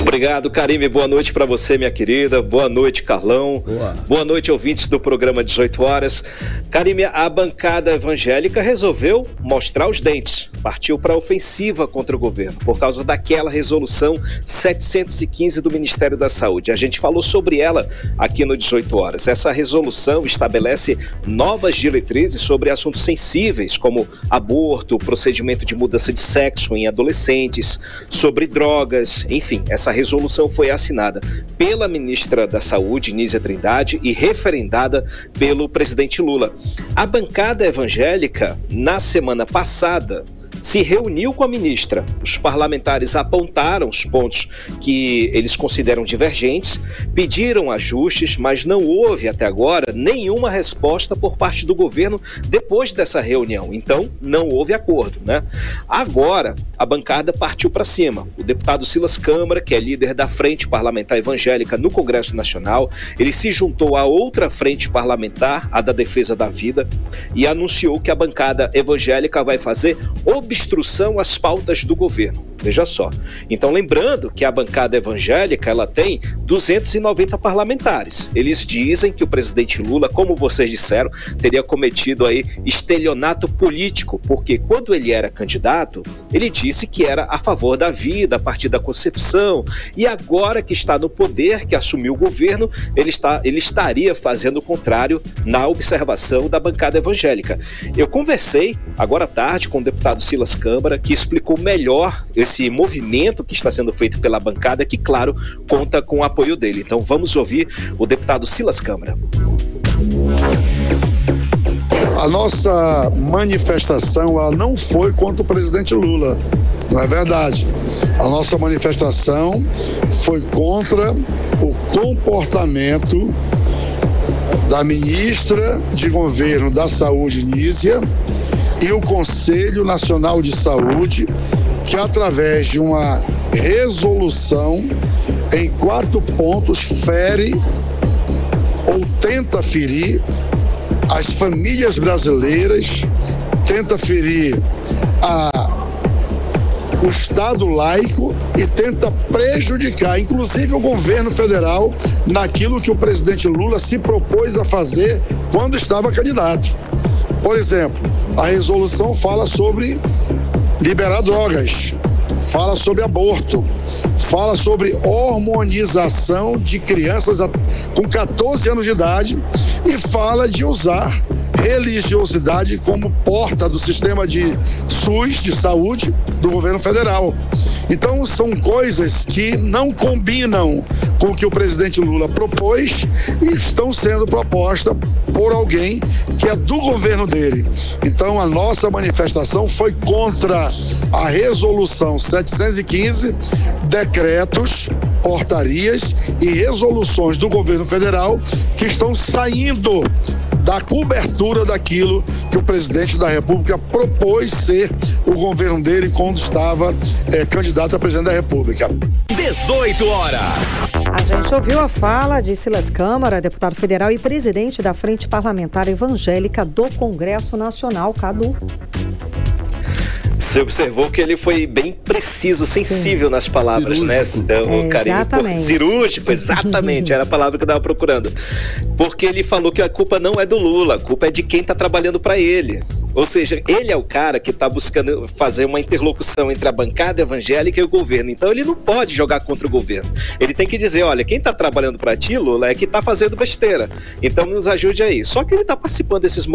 Obrigado, Karime. Boa noite para você, minha querida. Boa noite, Carlão. Boa noite, ouvintes do programa 18 horas. Karime, a bancada evangélica resolveu mostrar os dentes. Partiu para a ofensiva contra o governo por causa daquela resolução 715 do Ministério da Saúde. A gente falou sobre ela aqui no 18 horas. Essa resolução estabelece novas diretrizes sobre assuntos sensíveis, como aborto, procedimento de mudança de sexo em adolescentes, sobre drogas, enfim, essa resolução foi assinada pela ministra da Saúde, Nízia Trindade, e referendada pelo presidente Lula. A bancada evangélica, na semana passada, se reuniu com a ministra. Os parlamentares apontaram os pontos que eles consideram divergentes, pediram ajustes, mas não houve até agora nenhuma resposta por parte do governo depois dessa reunião. Então, não houve acordo, né? Agora, a bancada partiu para cima. O deputado Silas Câmara, que é líder da Frente Parlamentar Evangélica no Congresso Nacional, ele se juntou a outra frente parlamentar, a da Defesa da Vida, e anunciou que a bancada evangélica vai fazer obstrução às pautas do governo. Veja só. Então, lembrando que a bancada evangélica, ela tem 290 parlamentares. Eles dizem que o presidente Lula, como vocês disseram, teria cometido aí estelionato político, porque quando ele era candidato, ele disse que era a favor da vida, a partir da concepção, e agora que está no poder, que assumiu o governo, ele estaria fazendo o contrário na observação da bancada evangélica. Eu conversei agora à tarde com o deputado Silas Câmara, que explicou melhor esse movimento que está sendo feito pela bancada, que, claro, conta com o apoio dele. Então vamos ouvir o deputado Silas Câmara. A nossa manifestação, ela não foi contra o presidente Lula, não é verdade. A nossa manifestação foi contra o comportamento da ministra de Governo da Saúde, Nízia, e o Conselho Nacional de Saúde, que através de uma resolução em 4 pontos fere ou tenta ferir as famílias brasileiras, tenta ferir o Estado laico e tenta prejudicar, inclusive, o governo federal naquilo que o presidente Lula se propôs a fazer quando estava candidato. Por exemplo, a resolução fala sobre liberar drogas, fala sobre aborto, fala sobre hormonização de crianças com 14 anos de idade e fala de usar religiosidade como porta do sistema de SUS, de saúde, do governo federal. Então, são coisas que não combinam com o que o presidente Lula propôs e estão sendo propostas por alguém que é do governo dele. Então, a nossa manifestação foi contra a resolução 715, decretos, portarias e resoluções do governo federal que estão saindo da cobertura daquilo que o presidente da República propôs ser o governo dele quando estava candidato a presidente da República. 18 horas. A gente ouviu a fala de Silas Câmara, deputado federal e presidente da Frente Parlamentar Evangélica do Congresso Nacional, Cadu. Você observou que ele foi bem preciso, sensível nas palavras, cirúrgico, né? O exatamente. Cirúrgico, exatamente, era a palavra que eu estava procurando. Porque ele falou que a culpa não é do Lula, a culpa é de quem está trabalhando para ele. Ou seja, ele é o cara que está buscando fazer uma interlocução entre a bancada evangélica e o governo. Então ele não pode jogar contra o governo. Ele tem que dizer, olha, quem está trabalhando para ti, Lula, é que está fazendo besteira. Então nos ajude aí. Só que ele está participando desses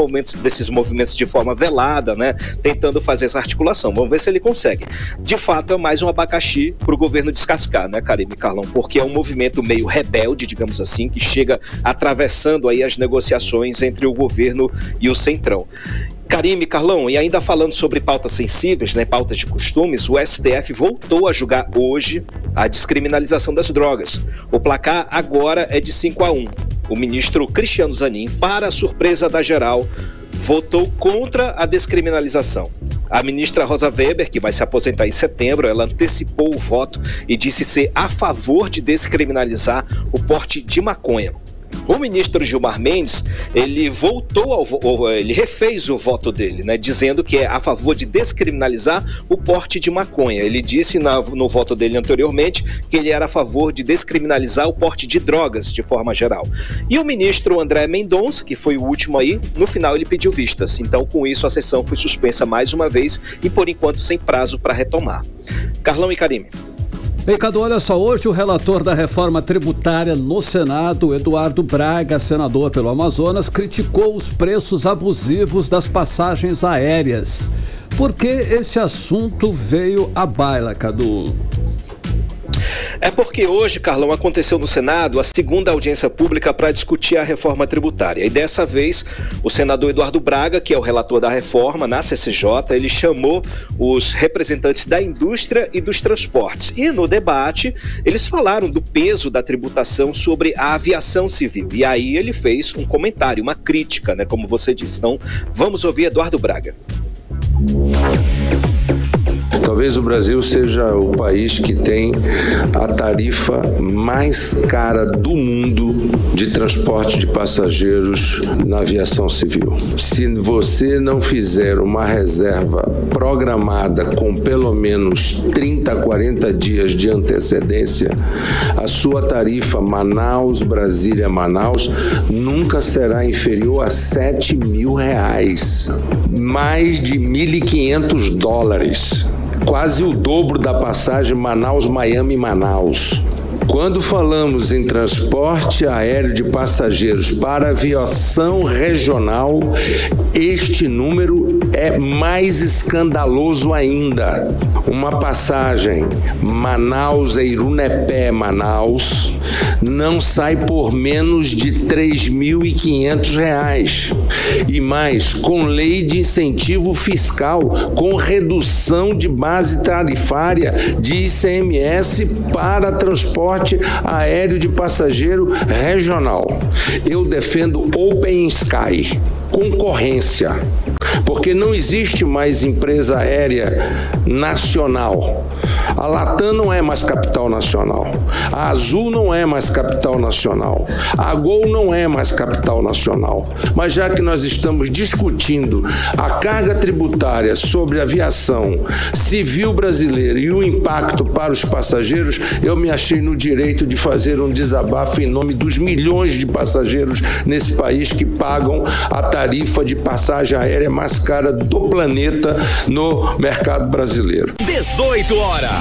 movimentos de forma velada, né? Tentando fazer essa articulação. Vamos ver se ele consegue. De fato, é mais um abacaxi para o governo descascar, né, Karime e Carlão? Porque é um movimento meio rebelde, digamos assim, que chega atravessando aí as negociações entre o governo e o Centrão. Karime, Carlão, e ainda falando sobre pautas sensíveis, né, pautas de costumes, o STF voltou a julgar hoje a descriminalização das drogas. O placar agora é de 5-1. O ministro Cristiano Zanin, para a surpresa da geral, votou contra a descriminalização. A ministra Rosa Weber, que vai se aposentar em setembro, ela antecipou o voto e disse ser a favor de descriminalizar o porte de maconha. O ministro Gilmar Mendes, ele ele refez o voto dele, né, dizendo que é a favor de descriminalizar o porte de maconha. Ele disse no voto dele anteriormente que ele era a favor de descriminalizar o porte de drogas de forma geral. E o ministro André Mendonça, que foi o último aí, no final ele pediu vistas. Então, com isso, a sessão foi suspensa mais uma vez e, por enquanto, sem prazo para retomar. Carlão e Karime. Bem, Cadu, olha só, hoje o relator da reforma tributária no Senado, Eduardo Braga, senador pelo Amazonas, criticou os preços abusivos das passagens aéreas. Por que esse assunto veio à baila, Cadu? É porque hoje, Carlão, aconteceu no Senado a segunda audiência pública para discutir a reforma tributária. E dessa vez, o senador Eduardo Braga, que é o relator da reforma na CCJ, ele chamou os representantes da indústria e dos transportes. E no debate, eles falaram do peso da tributação sobre a aviação civil. E aí ele fez um comentário, uma crítica, né, como você disse. Então, vamos ouvir Eduardo Braga. Talvez o Brasil seja o país que tem a tarifa mais cara do mundo de transporte de passageiros na aviação civil. Se você não fizer uma reserva programada com pelo menos 30, 40 dias de antecedência, a sua tarifa Manaus-Brasília-Manaus nunca será inferior a R$7.000, mais de $1.500. Quase o dobro da passagem Manaus-Miami-Manaus. Quando falamos em transporte aéreo de passageiros para aviação regional, este número é mais escandaloso ainda. Uma passagem Manaus-Eirunepé-Manaus não sai por menos de R$3.500. E mais, com lei de incentivo fiscal, com redução de base tarifária de ICMS para transporte aéreo de passageiro regional. Eu defendo Open Sky, concorrência, porque não existe mais empresa aérea nacional. A Latam não é mais capital nacional. A Azul não é mais capital nacional. A Gol não é mais capital nacional. Mas já que nós estamos discutindo a carga tributária sobre a aviação civil brasileira e o impacto para os passageiros, eu me achei no direito de fazer um desabafo em nome dos milhões de passageiros nesse país que pagam a tarifa de passagem aérea mais cara do planeta no mercado brasileiro. 18 horas.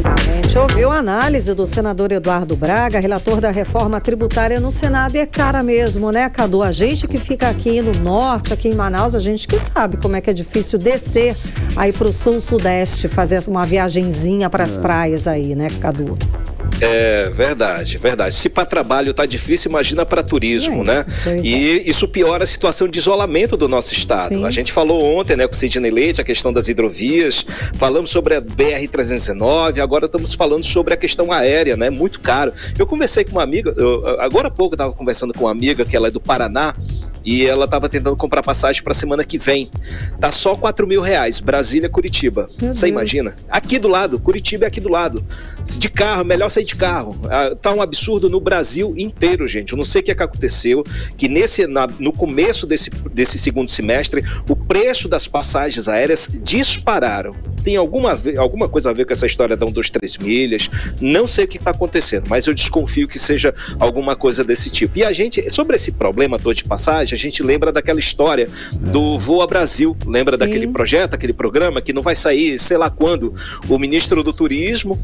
A gente ouviu a análise do senador Eduardo Braga, relator da reforma tributária no Senado, e é cara mesmo, né, Cadu? A gente que fica aqui no norte, aqui em Manaus, a gente que sabe como é que é difícil descer aí pro sul-sudeste, fazer uma viagenzinha para as praias aí, né, Cadu? É verdade, verdade. Se para trabalho tá difícil, imagina para turismo, né? E isso piora a situação de isolamento do nosso estado. Sim. A gente falou ontem, né, com o Sidney Leite, a questão das hidrovias, falamos sobre a BR-319, agora estamos falando sobre a questão aérea, né? Muito caro. Eu conversei com uma amiga, agora há pouco eu estava conversando com uma amiga que ela é do Paraná, e ela estava tentando comprar passagem para a semana que vem. Tá só R$4.000, Brasília-Curitiba. Você imagina? Aqui do lado, Curitiba é aqui do lado. De carro, melhor sair de carro. Tá um absurdo no Brasil inteiro, gente. Eu não sei o que é que aconteceu, que no começo desse segundo semestre, o preço das passagens aéreas dispararam. Tem alguma coisa a ver com essa história da 1, 2, 3 milhas? Não sei o que está acontecendo, mas eu desconfio que seja alguma coisa desse tipo. E a gente, sobre esse problema todo de passagem, a gente lembra daquela história do Voa Brasil. Lembra daquele projeto, aquele programa que não vai sair, sei lá quando. O ministro do Turismo,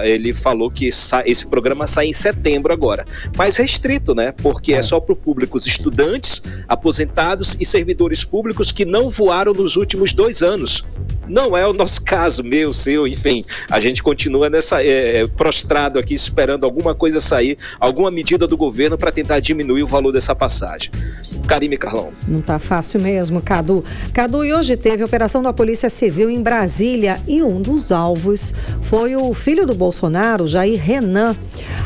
ele falou que esse programa sai em setembro agora. Mas restrito, né? Porque é só para o público, os estudantes, aposentados e servidores públicos que não voaram nos últimos 2 anos. Não é o nosso caso, meu, seu, enfim. A gente continua nessa prostrado aqui, esperando alguma coisa sair, alguma medida do governo para tentar diminuir o valor dessa passagem. Karime, Carlão. Não tá fácil mesmo, Cadu. Cadu, e hoje teve a operação da Polícia Civil em Brasília e um dos alvos foi o filho do Bolsonaro, Jair Renan.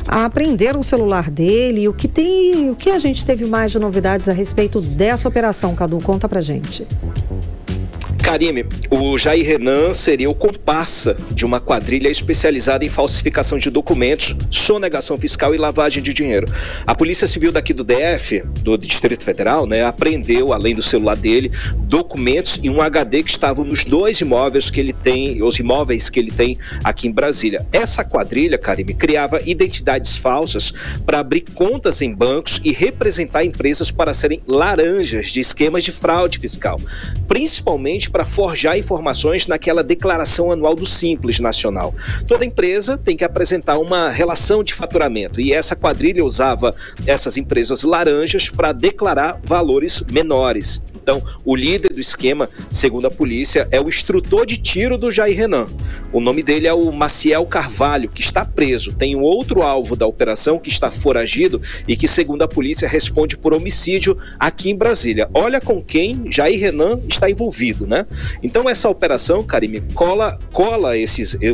Apreenderam o celular dele. O que a gente teve mais de novidades a respeito dessa operação, Cadu? Conta pra gente. Karime, o Jair Renan seria o comparsa de uma quadrilha especializada em falsificação de documentos, sonegação fiscal e lavagem de dinheiro. A Polícia Civil daqui do DF, do Distrito Federal, né, apreendeu, além do celular dele, documentos e um HD que estavam nos 2 imóveis que ele tem, os imóveis que ele tem aqui em Brasília. Essa quadrilha, Karime, criava identidades falsas para abrir contas em bancos e representar empresas para serem laranjas de esquemas de fraude fiscal, principalmente para forjar informações naquela declaração anual do Simples Nacional. Toda empresa tem que apresentar uma relação de faturamento e essa quadrilha usava essas empresas laranjas para declarar valores menores. Então, o líder do esquema, segundo a polícia, é o instrutor de tiro do Jair Renan. O nome dele é o Maciel Carvalho, que está preso. Tem um outro alvo da operação que está foragido e que, segundo a polícia, responde por homicídio aqui em Brasília. Olha com quem Jair Renan está envolvido, né? Então, essa operação, Karime, cola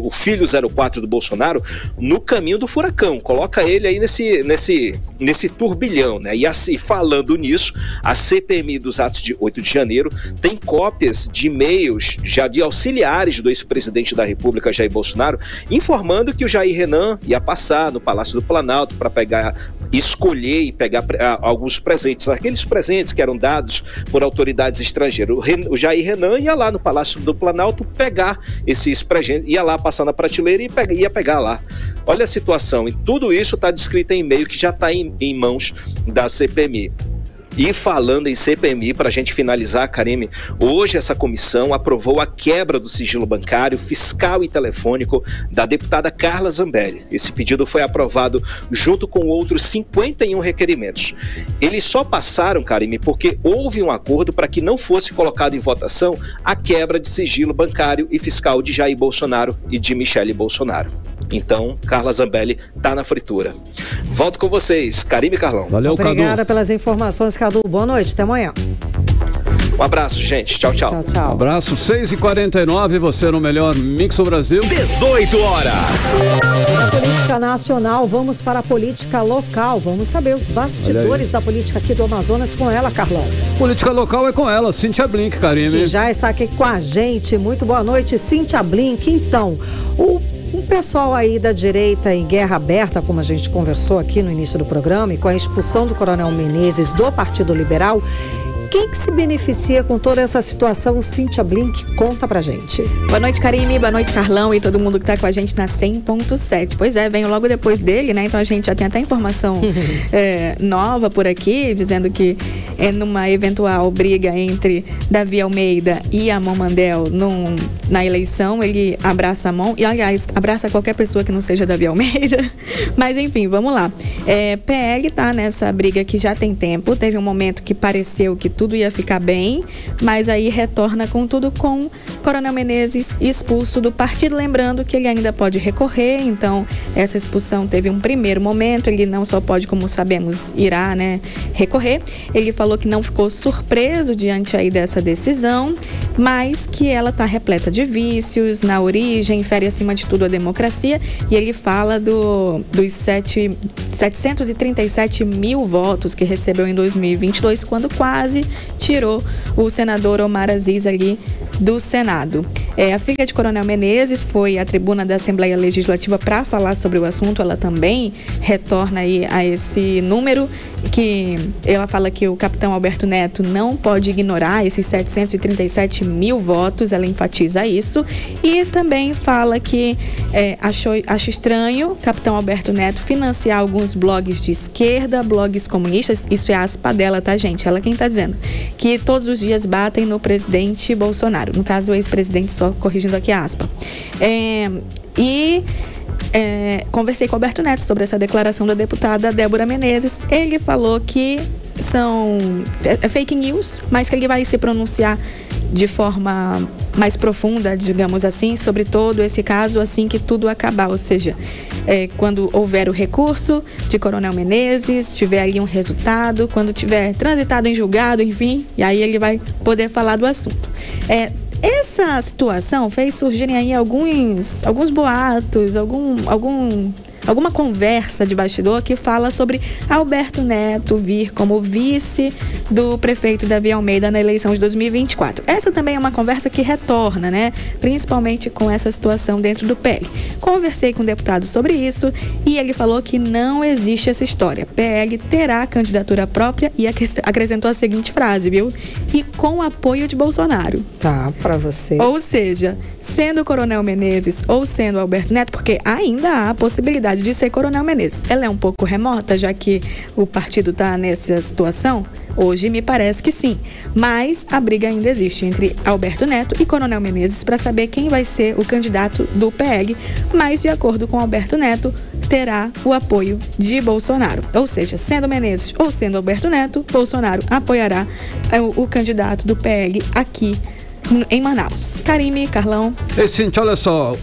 o filho 04 do Bolsonaro no caminho do furacão. Coloca ele aí nesse turbilhão, né? E assim, falando nisso, a CPMI dos atos de 8 de janeiro tem cópias de e-mails já de auxiliares do ex-presidente da República, Jair Bolsonaro, informando que o Jair Renan ia passar no Palácio do Planalto para escolher e pegar alguns presentes, aqueles presentes que eram dados por autoridades estrangeiras. O Jair Renan ia lá no Palácio do Planalto pegar esses presentes, ia lá passar na prateleira e ia pegar lá. Olha a situação, e tudo isso está descrito em e-mail que já está em mãos da CPMI. E falando em CPMI, para a gente finalizar, Karime, hoje essa comissão aprovou a quebra do sigilo bancário, fiscal e telefônico da deputada Carla Zambelli. Esse pedido foi aprovado junto com outros 51 requerimentos. Eles só passaram, Karime, porque houve um acordo para que não fosse colocado em votação a quebra de sigilo bancário e fiscal de Jair Bolsonaro e de Michele Bolsonaro. Então, Carla Zambelli está na fritura. Volto com vocês, Karime e Carlão. Valeu, Cadu. Obrigada pelas informações, Cadu. Boa noite, até amanhã. Um abraço, gente. Tchau, tchau. Tchau, tchau. Um abraço, 6h49, você no melhor Mix do Brasil. 18 horas. Da política nacional, vamos para a política local. Vamos saber os bastidores da política aqui do Amazonas com ela, Carlão. Política local é com ela, Cíntia Blink, Karime. Que já está aqui com a gente. Muito boa noite, Cíntia Blink. Então, o pessoal aí da direita em guerra aberta, como a gente conversou aqui no início do programa, e com a expulsão do Coronel Menezes do Partido Liberal, quem que se beneficia com toda essa situação? Cíntia Blink, conta pra gente. Boa noite, Karine, boa noite, Carlão e todo mundo que tá com a gente na 100.7. Pois é, venho logo depois dele, né? Então a gente já tem até informação nova por aqui, dizendo que numa eventual briga entre Davi Almeida e Amon Mandel na eleição, ele abraça Amon, e aliás, abraça qualquer pessoa que não seja Davi Almeida. Mas enfim, vamos lá. PL tá nessa briga que já tem tempo, teve um momento que pareceu que tudo ia ficar bem, mas aí retorna com tudo com Coronel Menezes expulso do partido, lembrando que ele ainda pode recorrer, então essa expulsão teve um primeiro momento, ele não só pode, como sabemos, irá, né, recorrer. Ele falou que não ficou surpreso diante aí dessa decisão, mas que ela está repleta de vícios, na origem, fere acima de tudo a democracia, e ele fala dos 737 mil votos que recebeu em 2022, quando quase tirou o senador Omar Aziz ali do Senado. A filha de Coronel Menezes foi à tribuna da Assembleia Legislativa para falar sobre o assunto. Ela também retorna aí a esse número, que ela fala que o capitão Alberto Neto não pode ignorar esses 737 mil votos, ela enfatiza isso, e também fala que acho estranho o capitão Alberto Neto financiar alguns blogs de esquerda, blogs comunistas, isso é aspa dela, tá, gente? Ela quem tá dizendo, que todos os dias batem no presidente Bolsonaro, no caso o ex-presidente, só corrigindo aqui a aspa. Conversei com o Alberto Neto sobre essa declaração da deputada Débora Menezes. Ele falou que são fake news, mas que ele vai se pronunciar de forma mais profunda, digamos assim, sobre todo esse caso assim que tudo acabar, ou seja, quando houver o recurso de Coronel Menezes, tiver ali um resultado, quando tiver transitado em julgado, enfim, e aí ele vai poder falar do assunto. Essa situação fez surgirem aí alguns boatos, alguma conversa de bastidor que fala sobre Alberto Neto vir como vice do prefeito Davi Almeida na eleição de 2024. Essa também é uma conversa que retorna, né? Principalmente com essa situação dentro do PL. Conversei com o deputado sobre isso e ele falou que não existe essa história. PL terá candidatura própria e acrescentou a seguinte frase, viu? E com apoio de Bolsonaro. Tá, pra você. Ou seja, sendo o Coronel Menezes ou sendo Alberto Neto, porque ainda há a possibilidade de ser Coronel Menezes. Ela é um pouco remota, já que o partido está nessa situação, Hoje me parece que sim, mas a briga ainda existe entre Alberto Neto e Coronel Menezes para saber quem vai ser o candidato do PL, mas de acordo com Alberto Neto, terá o apoio de Bolsonaro. Ou seja, sendo Menezes ou sendo Alberto Neto, Bolsonaro apoiará o candidato do PL aqui em Manaus. Karime, Carlão. Cintia, olha só,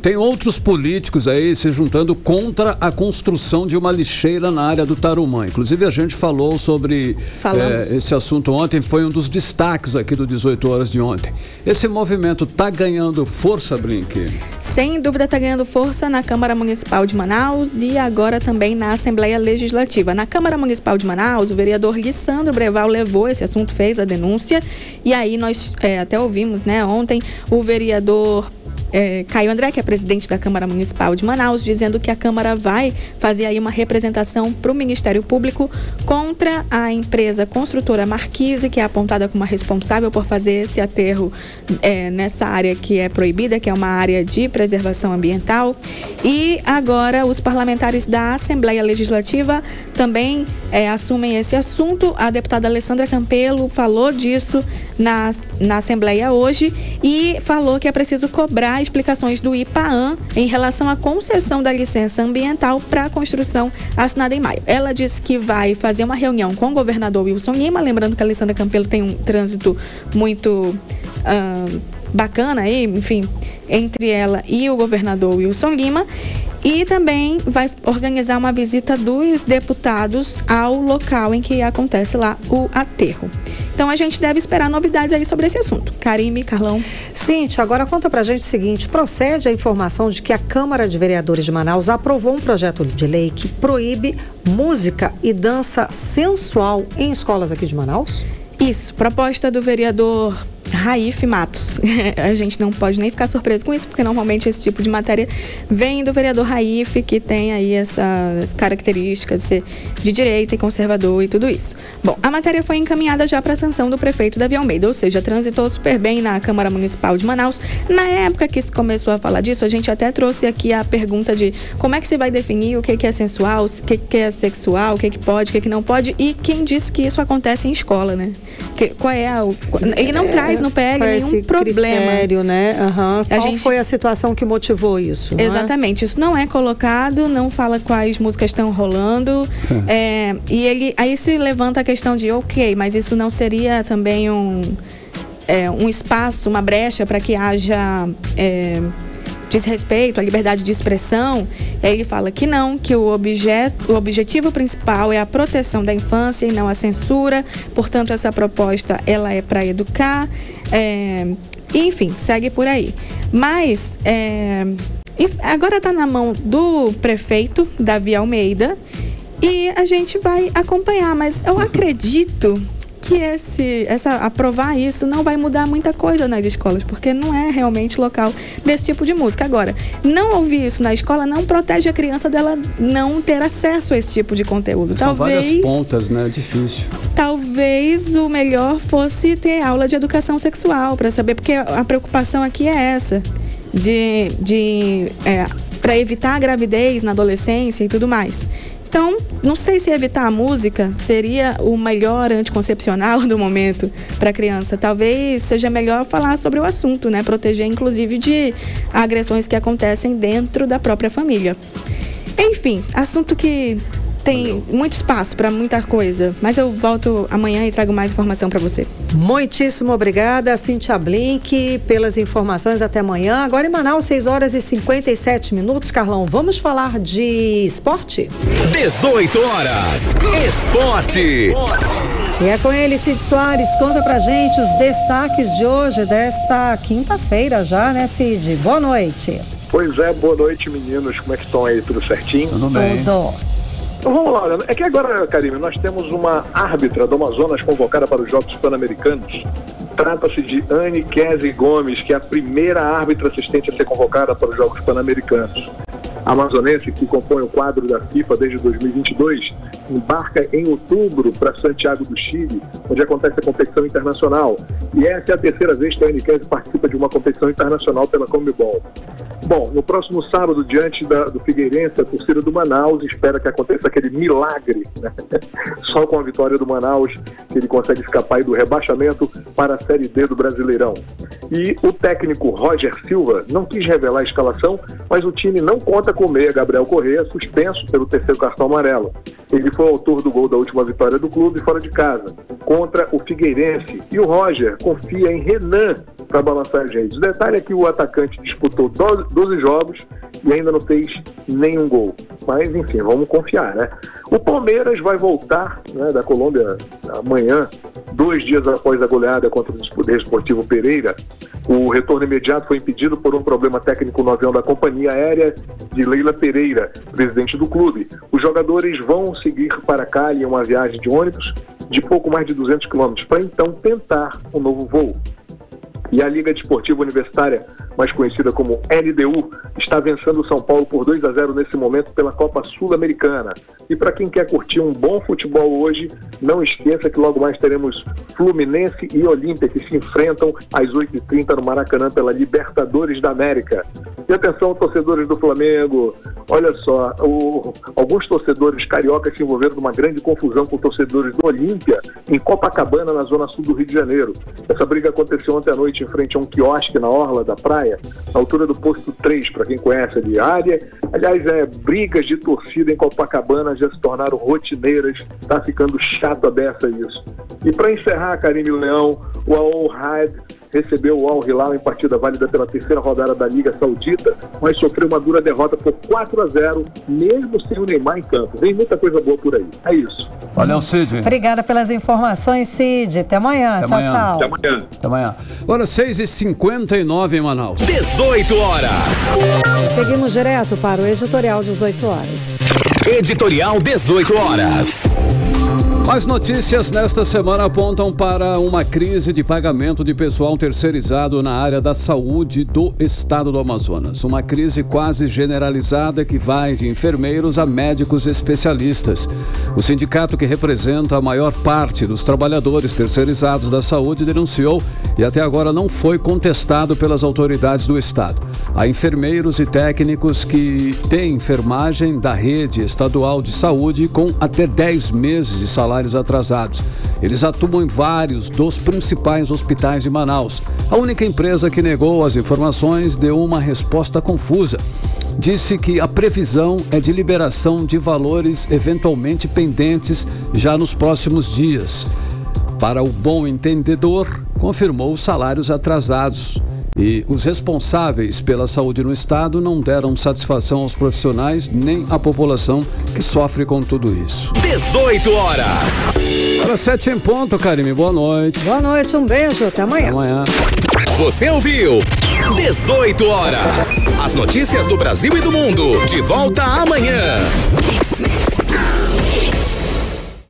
tem outros políticos aí se juntando contra a construção de uma lixeira na área do Tarumã. Inclusive a gente falou sobre esse assunto ontem, foi um dos destaques aqui do 18 horas de ontem. Esse movimento está ganhando força, Blink? Sem dúvida está ganhando força na Câmara Municipal de Manaus e agora também na Assembleia Legislativa. Na Câmara Municipal de Manaus, o vereador Lissandro Breval levou esse assunto, fez a denúncia, e aí nós até ouvimos, né, ontem, o vereador Caio André, que é presidente da Câmara Municipal de Manaus, dizendo que a Câmara vai fazer aí uma representação para o Ministério Público contra a empresa construtora Marquise, que é apontada como a responsável por fazer esse aterro nessa área que é proibida, que é uma área de preservação ambiental. E agora os parlamentares da Assembleia Legislativa também assumem esse assunto. A deputada Alessandra Campelo falou disso na Assembleia hoje e falou que é preciso cobrar explicações do IPAAM em relação à concessão da licença ambiental para a construção assinada em maio. Ela disse que vai fazer uma reunião com o governador Wilson Lima, lembrando que a Alessandra Campelo tem um trânsito muito bacana aí, enfim, entre ela e o governador Wilson Lima, e também vai organizar uma visita dos deputados ao local em que acontece lá o aterro. Então a gente deve esperar novidades aí sobre esse assunto. Karime, Carlão. Cintia, agora conta pra gente o seguinte: procede a informação de que a Câmara de Vereadores de Manaus aprovou um projeto de lei que proíbe música e dança sensual em escolas aqui de Manaus? Isso, proposta do vereador Raif Matos. A gente não pode nem ficar surpreso com isso, porque normalmente esse tipo de matéria vem do vereador Raif, que tem aí essas características de direita e conservador e tudo isso. Bom, a matéria foi encaminhada já para a sanção do prefeito Davi Almeida, ou seja, transitou super bem na Câmara Municipal de Manaus. Na época que se começou a falar disso, a gente até trouxe aqui a pergunta de como é que se vai definir o que é sensual, o que é sexual, o que pode, o que não pode, e quem disse que isso acontece em escola, né? Ele não traz no PL nenhum problema. Critério, né? Qual foi a situação que motivou isso? Exatamente, isso não é colocado, não fala quais músicas estão rolando, e aí se levanta a questão de, ok, mas isso não seria também um espaço, uma brecha para que haja desrespeito à liberdade de expressão? E aí ele fala que não, que o objetivo principal é a proteção da infância e não a censura, portanto essa proposta ela é para educar, enfim, segue por aí. Mas agora está na mão do prefeito Davi Almeida e a gente vai acompanhar, mas eu acredito que aprovar isso não vai mudar muita coisa nas escolas, porque não é realmente local desse tipo de música. Agora, não ouvir isso na escola não protege a criança dela não ter acesso a esse tipo de conteúdo. São várias pontas, né? Difícil. Talvez o melhor fosse ter aula de educação sexual, para saber, porque a preocupação aqui é essa, para evitar a gravidez na adolescência e tudo mais. Então, não sei se evitar a música seria o melhor anticoncepcional do momento para a criança. Talvez seja melhor falar sobre o assunto, né? Proteger, inclusive, de agressões que acontecem dentro da própria família. Enfim, assunto que tem muito espaço para muita coisa, mas eu volto amanhã e trago mais informação para você. Muitíssimo obrigada, Cintia Blink, pelas informações. Até amanhã. Agora em Manaus, 6 horas e 57 minutos. Carlão, vamos falar de esporte? 18 horas, esporte. E é com ele, Cid Soares. Conta pra gente os destaques de hoje, desta quinta-feira já, né, Cid? Boa noite. Pois é, boa noite, meninos. Como é que estão aí? Tudo certinho? Tudo bem. Tudo. Então vamos lá, é que agora, Karime, nós temos uma árbitra do Amazonas convocada para os Jogos Pan-Americanos. Trata-se de Anne Kese Gomes, que é a primeira árbitra assistente a ser convocada para os Jogos Pan-Americanos. A amazonense, que compõe o quadro da FIFA desde 2022, embarca em outubro para Santiago do Chile, onde acontece a competição internacional. E essa é a terceira vez que a Unicamp participa de uma competição internacional pela Conmebol. Bom, no próximo sábado, diante do Figueirense, a torcida do Manaus espera que aconteça aquele milagre, né? Só com a vitória do Manaus que ele consegue escapar aí do rebaixamento para a Série D do Brasileirão. E o técnico Roger Silva não quis revelar a escalação, mas o time não conta com o meia Gabriel Correa, suspenso pelo terceiro cartão amarelo. Ele foi o autor do gol da última vitória do clube fora de casa, contra o Figueirense. E o Roger confia em Renan para balançar as redes. O detalhe é que o atacante disputou 12 jogos e ainda não fez nenhum gol. Mas, enfim, vamos confiar, né? O Palmeiras vai voltar, né, da Colômbia amanhã, 2 dias após a goleada contra o Desportivo Pereira. O retorno imediato foi impedido por um problema técnico no avião da companhia aérea de Leila Pereira, presidente do clube. Os jogadores vão seguir para Cali em uma viagem de ônibus de pouco mais de 200 quilômetros, para então tentar um novo voo. E a Liga Desportiva Universitária, mais conhecida como LDU, está vencendo o São Paulo por 2-0 nesse momento pela Copa Sul-Americana. E para quem quer curtir um bom futebol hoje, não esqueça que logo mais teremos Fluminense e Olímpia, que se enfrentam às 8h30 no Maracanã pela Libertadores da América. E atenção, torcedores do Flamengo, olha só, alguns torcedores cariocas se envolveram numa grande confusão com torcedores do Olímpia em Copacabana, na zona sul do Rio de Janeiro. Essa briga aconteceu ontem à noite em frente a um quiosque na orla da praia, na altura do posto 3, para quem conhece ali a área. Aliás, brigas de torcida em Copacabana já se tornaram rotineiras, tá ficando chato a beça isso. E para encerrar, Karine e o Leão, o Al-Ahly recebeu o Al-Hilal em partida válida pela terceira rodada da Liga Saudita, mas sofreu uma dura derrota por 4-0, mesmo sem o Neymar em campo. Vem muita coisa boa por aí. É isso. Valeu, Cid. Obrigada pelas informações, Cid. Até amanhã. Tchau, tchau. Até amanhã. Até amanhã. Agora, 6h59 em Manaus. 18 horas. Seguimos direto para o Editorial 18 horas. Editorial 18 horas. As notícias nesta semana apontam para uma crise de pagamento de pessoal terceirizado na área da saúde do estado do Amazonas. Uma crise quase generalizada que vai de enfermeiros a médicos especialistas. O sindicato que representa a maior parte dos trabalhadores terceirizados da saúde denunciou e até agora não foi contestado pelas autoridades do estado. Há enfermeiros e técnicos que têm enfermagem da rede estadual de saúde com até 10 meses de salários atrasados. Eles atuam em vários dos principais hospitais de Manaus. A única empresa que negou as informações deu uma resposta confusa. Disse que a previsão é de liberação de valores eventualmente pendentes já nos próximos dias. Para o bom entendedor, confirmou os salários atrasados. E os responsáveis pela saúde no estado não deram satisfação aos profissionais nem à população que sofre com tudo isso. 18 horas. Agora 7 em ponto, Karime. Boa noite. Boa noite, um beijo. Até amanhã. Até amanhã. Você ouviu 18 horas. As notícias do Brasil e do mundo. De volta amanhã.